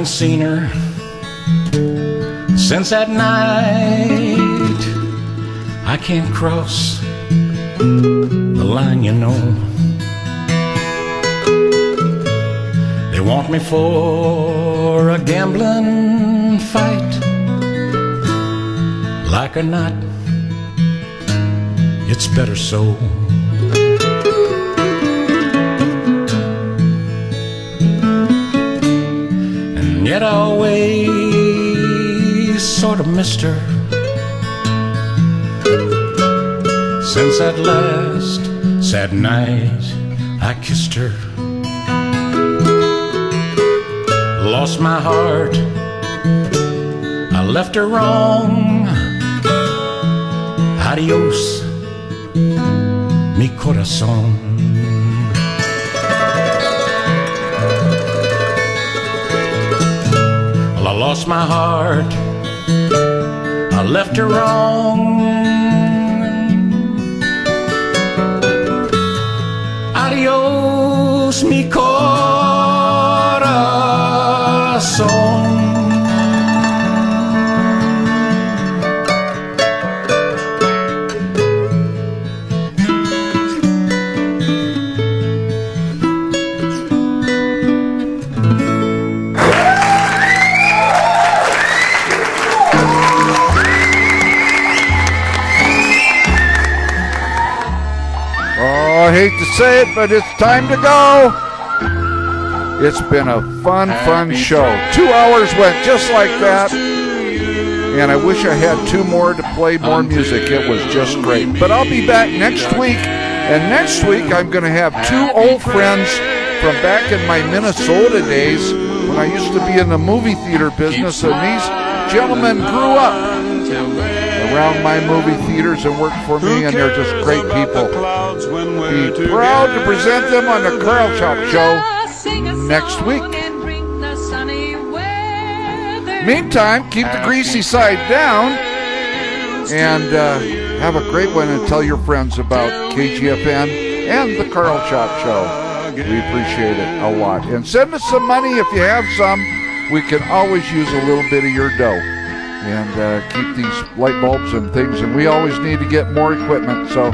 Seen her since that night. I can't cross the line, you know. They want me for a gambling fight. Like or not, it's better so. Yet I always sort of missed her since that last sad night I kissed her. Lost my heart, I left her wrong. Adios, mi corazón. Well, I lost my heart, I left her wrong. Adios, mi corazón. I hate to say it, but it's time to go. It's been a fun show. 2 hours went just like that. And I wish I had 2 more to play more music. It was just great. But I'll be back next week. And next week I'm going to have 2 old friends from back in my Minnesota days when I used to be in the movie theater business. And these gentlemen grew up around my movie theaters and worked for me, and they're just great people. Be proud to present them on the Carlshop Show next week. Meantime, keep the greasy side down and have a great one, and tell your friends about KGFN and the Carlshop Show. We appreciate it a lot. And send us some money if you have some. We can always use a little bit of your dough. And keep these light bulbs and things, and we always need to get more equipment. So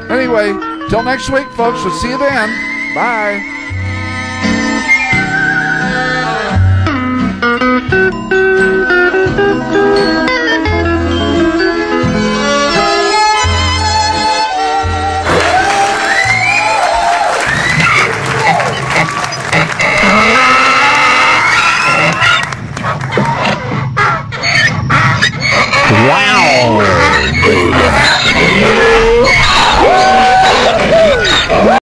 anyway, till next week, folks, we'll see you then. Bye.